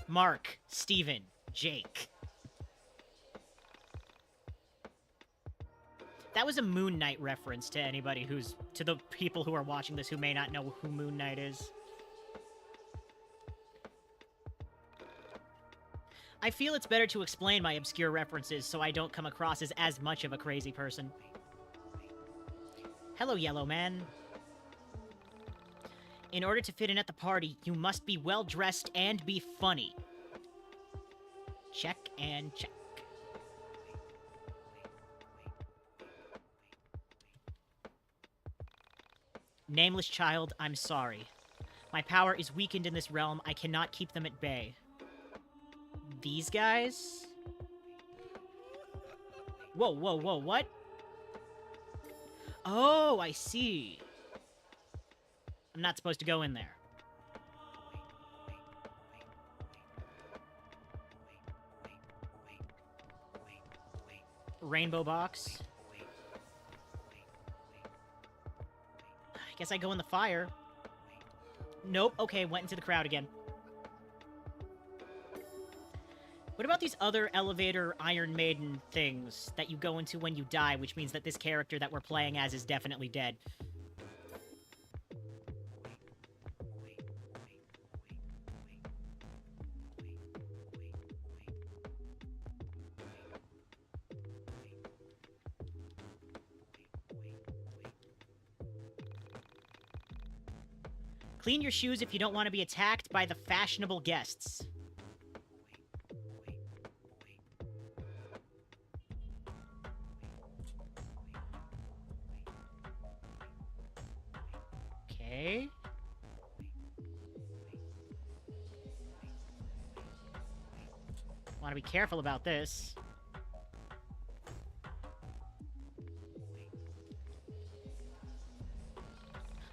Mark, Steven, Jake. That was a Moon Knight reference to anybody who's... to the people who are watching this who may not know who Moon Knight is. I feel it's better to explain my obscure references so I don't come across as much of a crazy person. Hello, Yellow Man. In order to fit in at the party, you must be well-dressed and be funny. Check and check. Nameless child, I'm sorry. My power is weakened in this realm. I cannot keep them at bay. These guys? Whoa, whoa, whoa, what? Oh, I see. I'm not supposed to go in there. Rainbow box. I guess I go in the fire. Nope, okay, went into the crowd again. What about these other elevator Iron Maiden things that you go into when you die, which means that this character that we're playing as is definitely dead? Clean your shoes if you don't want to be attacked by the fashionable guests. Okay. Want to be careful about this.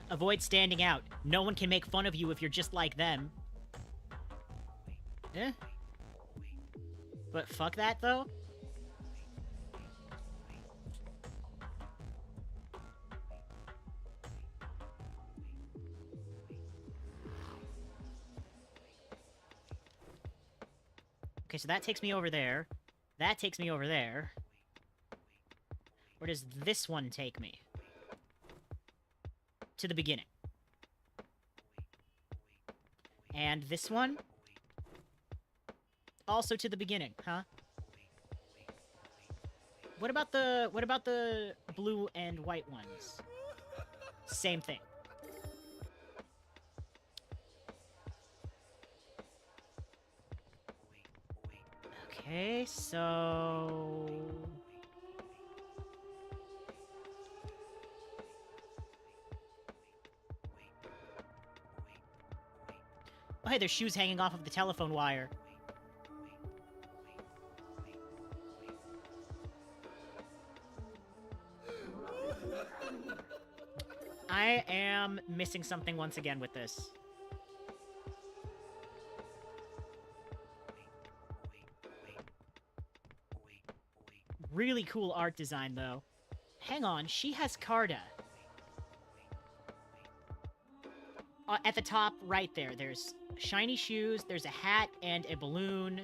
Avoid standing out. No one can make fun of you if you're just like them. Eh? But fuck that, though? Okay, so that takes me over there. That takes me over there. Where does this one take me? To the beginning. And this one? Also to the beginning, huh? What about the blue and white ones? Same thing. Okay, so... Oh, hey, there's shoes hanging off of the telephone wire. I am missing something once again with this. Really cool art design, though. Hang on, she has Carta. At the top, right there, there's shiny shoes, there's a hat, and a balloon.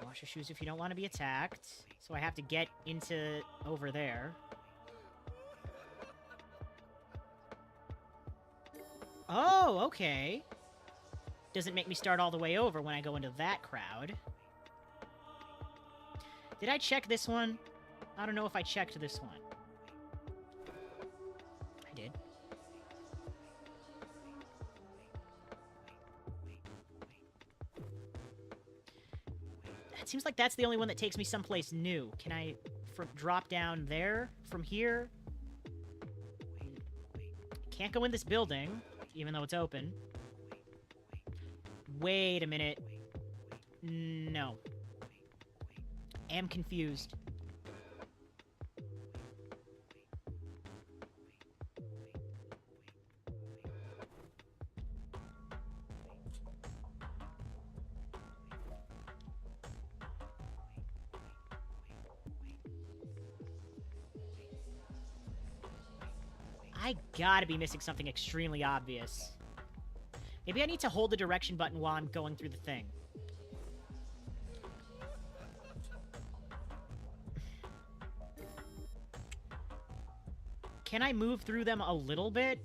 Wash your shoes if you don't want to be attacked. So I have to get into over there. Oh, okay. Doesn't make me start all the way over when I go into that crowd. Did I check this one? I don't know if I checked this one. I did. It seems like that's the only one that takes me someplace new. Can I drop down there from here? Can't go in this building, even though it's open. Wait a minute. No. Am confused. I gotta be missing something extremely obvious. Maybe I need to hold the direction button while I'm going through the thing. Can I move through them a little bit?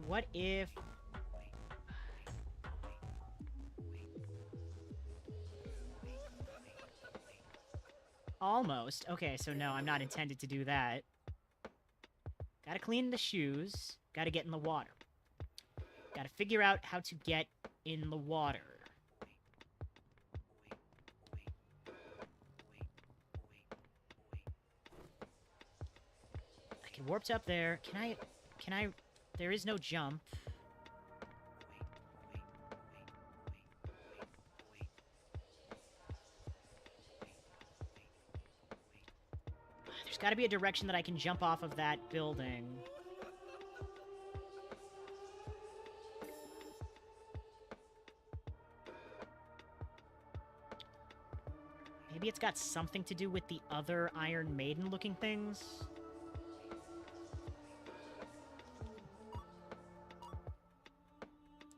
What if... Almost. Okay, so no, I'm not intended to do that. Gotta clean the shoes. Gotta get in the water. Gotta figure out how to get in the water. I can warp to up there. Can I... There is no jump. There's gotta be a direction that I can jump off of that building. Maybe it's got something to do with the other Iron Maiden-looking things?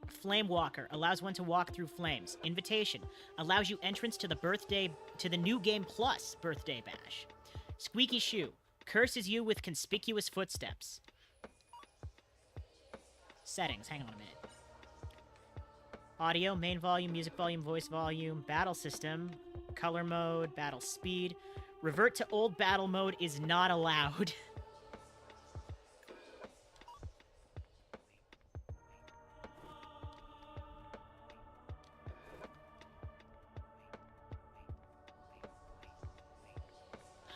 Flame Walker allows one to walk through flames. Invitation allows you entrance to the New Game Plus birthday bash. Squeaky Shoe curses you with conspicuous footsteps. Settings, hang on a minute. Audio, main volume, music volume, voice volume, battle system, color mode, battle speed. Revert to old battle mode is not allowed.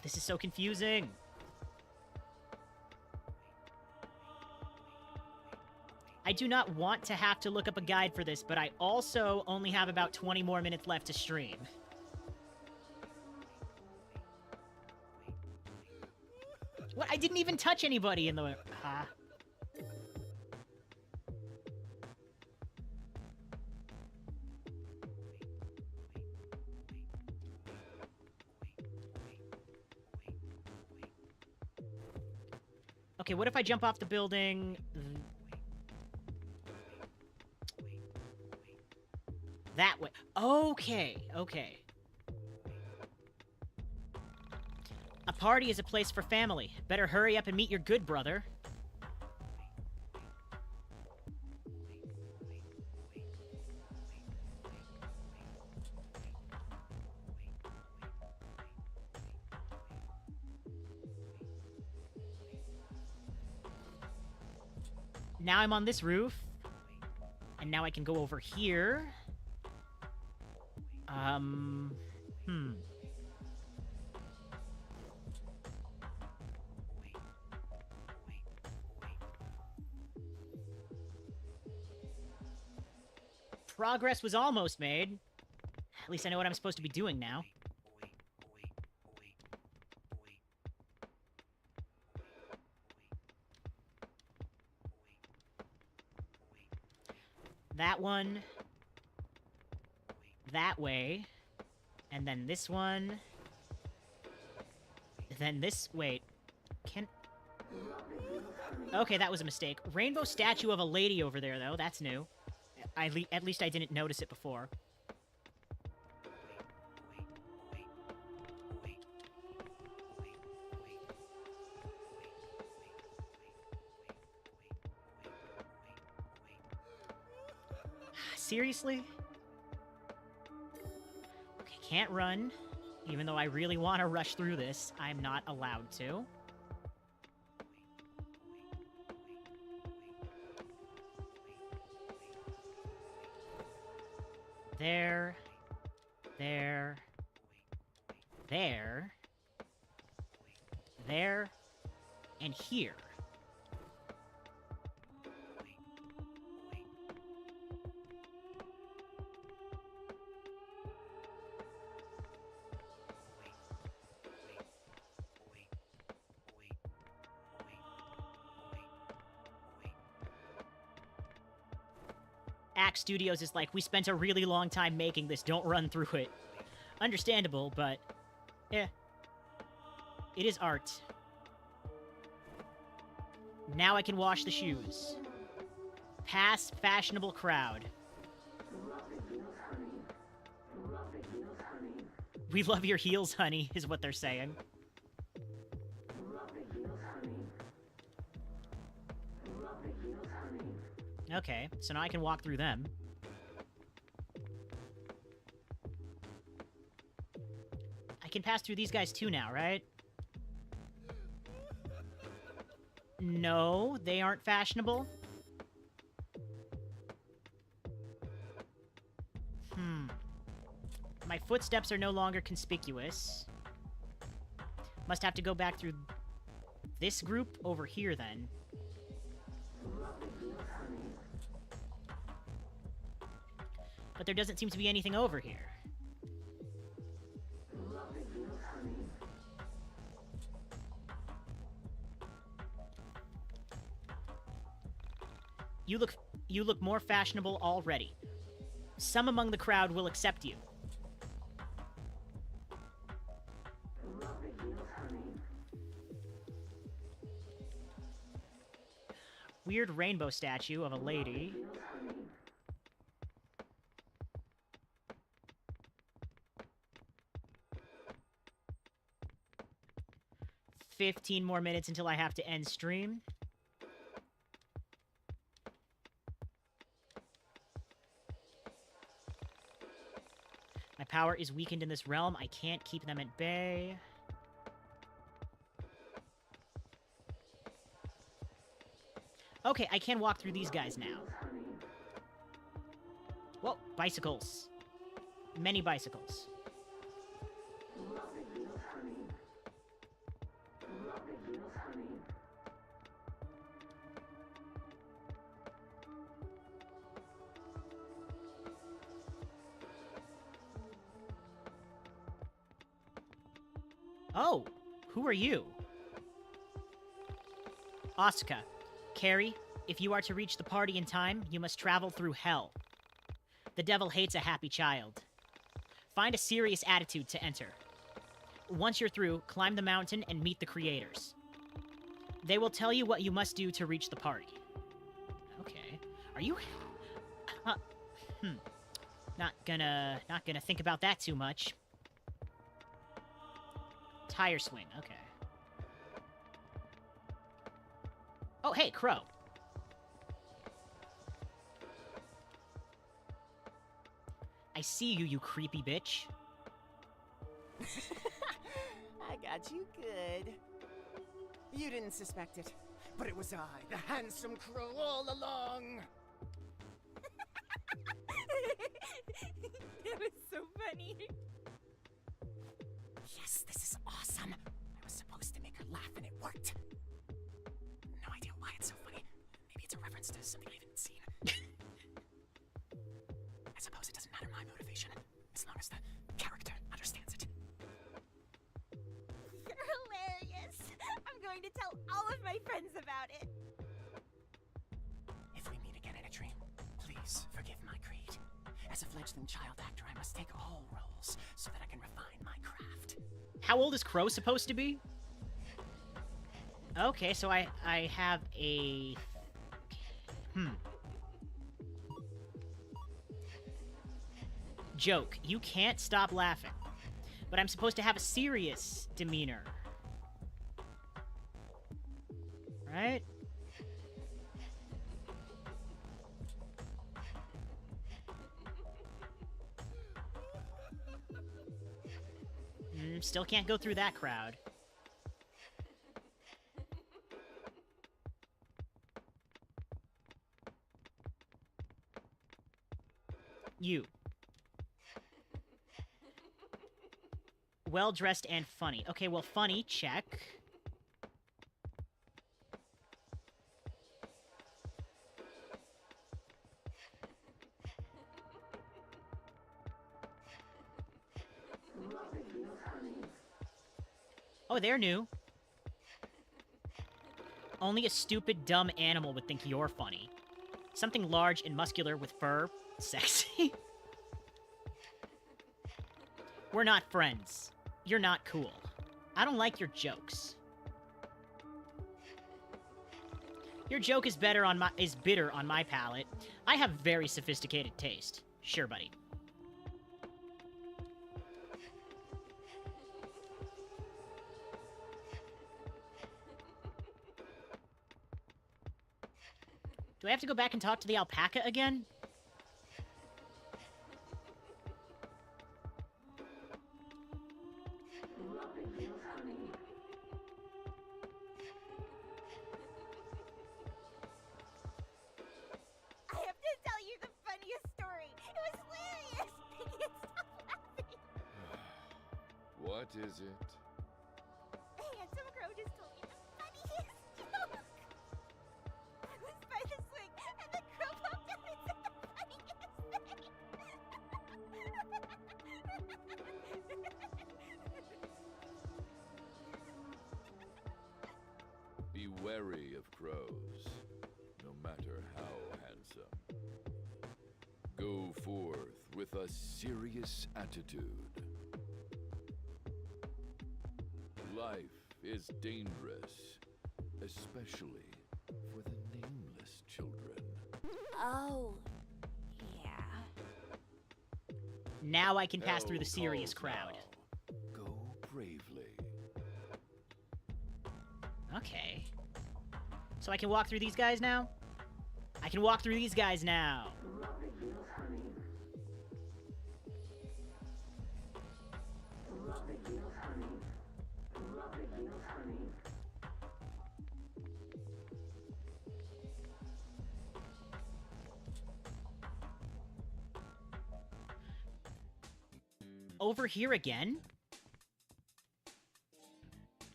This is so confusing. I do not want to have to look up a guide for this, but I also only have about 20 more minutes left to stream. What? I didn't even touch anybody in the... Okay, what if I jump off the building? That way. Okay, okay. A party is a place for family. Better hurry up and meet your good brother. Now I'm on this roof. And now I can go over here. Progress was almost made. At least I know what I'm supposed to be doing now. That one. That way. And then this one. Then this... Wait. Can... Okay, that was a mistake. Rainbow statue of a lady over there, though. That's new. At least I didn't notice it before. Seriously? Okay, can't run. Even though I really want to rush through this, I'm not allowed to. There. There. There. There. And here. Axe Studios is like, we spent a really long time making this, don't run through it. Understandable, but... eh. It is art. Now I can wash the shoes. Pass fashionable crowd. We love your heels, honey, is what they're saying. Okay, so now I can walk through them. I can pass through these guys too now, right? No, they aren't fashionable. My footsteps are no longer conspicuous. Must have to go back through this group over here, then. But there doesn't seem to be anything over here. You look more fashionable already. Some among the crowd will accept you. Weird rainbow statue of a lady. "15 more minutes until I have to end stream." My power is weakened in this realm. I can't keep them at bay. Okay, I can walk through these guys now. Whoa, bicycles. Many bicycles. Oh, who are you? Asuka. Carrie, if you are to reach the party in time, you must travel through hell. The devil hates a happy child. Find a serious attitude to enter. Once you're through, climb the mountain and meet the creators. They will tell you what you must do to reach the party. Okay. Are you... Not gonna think about that too much. Tire swing, okay. Oh, hey, Crow. I see you, you creepy bitch. I got you good. You didn't suspect it, but it was I, the handsome Crow, all along. It was so funny. Yes, this is awesome. I was supposed to make her laugh and it worked. No idea why it's so funny. Maybe it's a reference to something I haven't seen. I suppose it doesn't matter my motivation, as long as the character understands it. You're hilarious. I'm going to tell all of my friends about it. If we meet again in a dream, please forgive my creed. As a fledgling child actor, I must take all roles so that I can refine my craft. How old is Crow supposed to be? Okay, so I have a... Joke. You can't stop laughing. But I'm supposed to have a serious demeanor. Right? Still can't go through that crowd. You. Well-dressed and funny. Okay, well, funny, check. Oh, they're new. Only a stupid, dumb animal would think you're funny. Something large and muscular with fur. Sexy. We're not friends. You're not cool. I don't like your jokes. Your joke is bitter on my palate. I have very sophisticated taste. Sure, buddy. Do I have to go back and talk to the alpaca again? I have to tell you the funniest story. It was hilarious. I can't stop laughing. What is it? A handsome crow just told me the funniest joke. I was by the swing, and the crow popped out and said the funniest thing. Be wary of crows, no matter how handsome. Go forth with a serious attitude. Life is dangerous, especially for the nameless children. Oh, yeah. Now I can pass through the Hell serious calls crowd. now. Go bravely. Okay. So I can walk through these guys now? I can walk through these guys now. Over here again?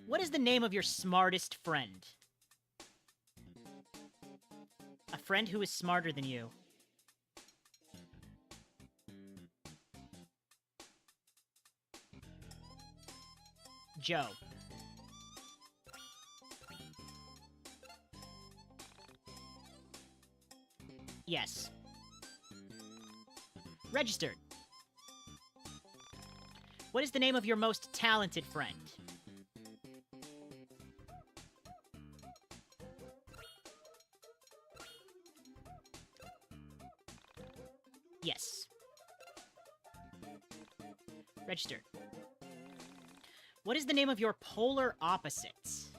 What is the name of your smartest friend? A friend who is smarter than you. Joe. Yes. Registered. What is the name of your most talented friend? Yes. Registered. What is the name of your polar opposites?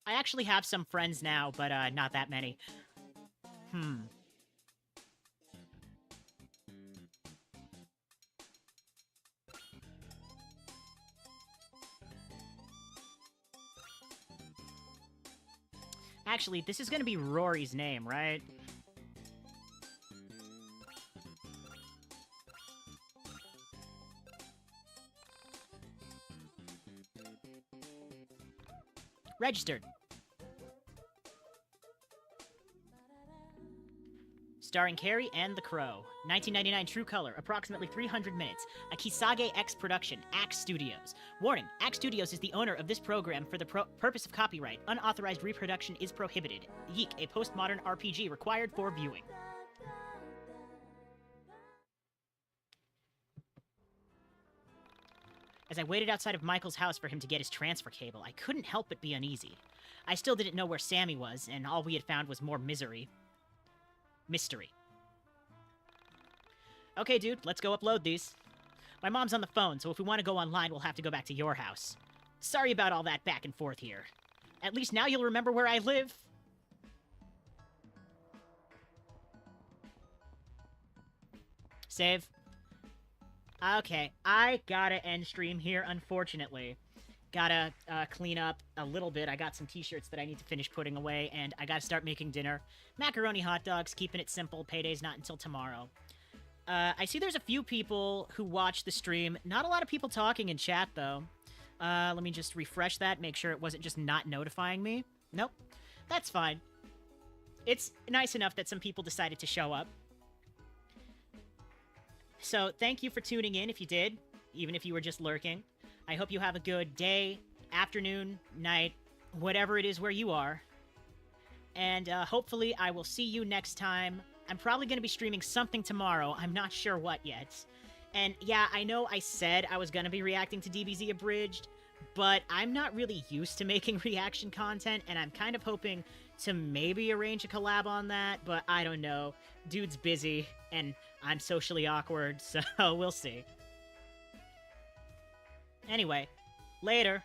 I actually have some friends now, but not that many. Actually, this is gonna be Rory's name, right? Registered. Starring Carrie and the Crow. 1999 True Color, approximately 300 minutes. A Kisage X production, Axe Studios. Warning, Axe Studios is the owner of this program for the purpose of copyright. Unauthorized reproduction is prohibited. YIIK, a postmodern RPG required for viewing. As I waited outside of Michael's house for him to get his transfer cable, I couldn't help but be uneasy. I still didn't know where Sammy was, and all we had found was more mystery. Okay, dude, let's go upload these. My mom's on the phone, so if we want to go online, we'll have to go back to your house. Sorry about all that back and forth here. At least now you'll remember where I live. Save. Okay, I gotta end stream here, unfortunately. Gotta clean up a little bit. I got some t-shirts that I need to finish putting away, and I gotta start making dinner. Macaroni hot dogs, keeping it simple. Payday's not until tomorrow. I see there's a few people who watch the stream. Not a lot of people talking in chat, though. Let me just refresh that, make sure it wasn't just not notifying me. Nope. That's fine. It's nice enough that some people decided to show up. So thank you for tuning in if you did, even if you were just lurking. I hope you have a good day, afternoon, night, whatever it is where you are. And hopefully I will see you next time. I'm probably going to be streaming something tomorrow. I'm not sure what yet. And yeah, I know I said I was going to be reacting to DBZ Abridged, but I'm not really used to making reaction content, and I'm kind of hoping to maybe arrange a collab on that, but I don't know. Dude's busy, and I'm socially awkward, so we'll see. Anyway, later.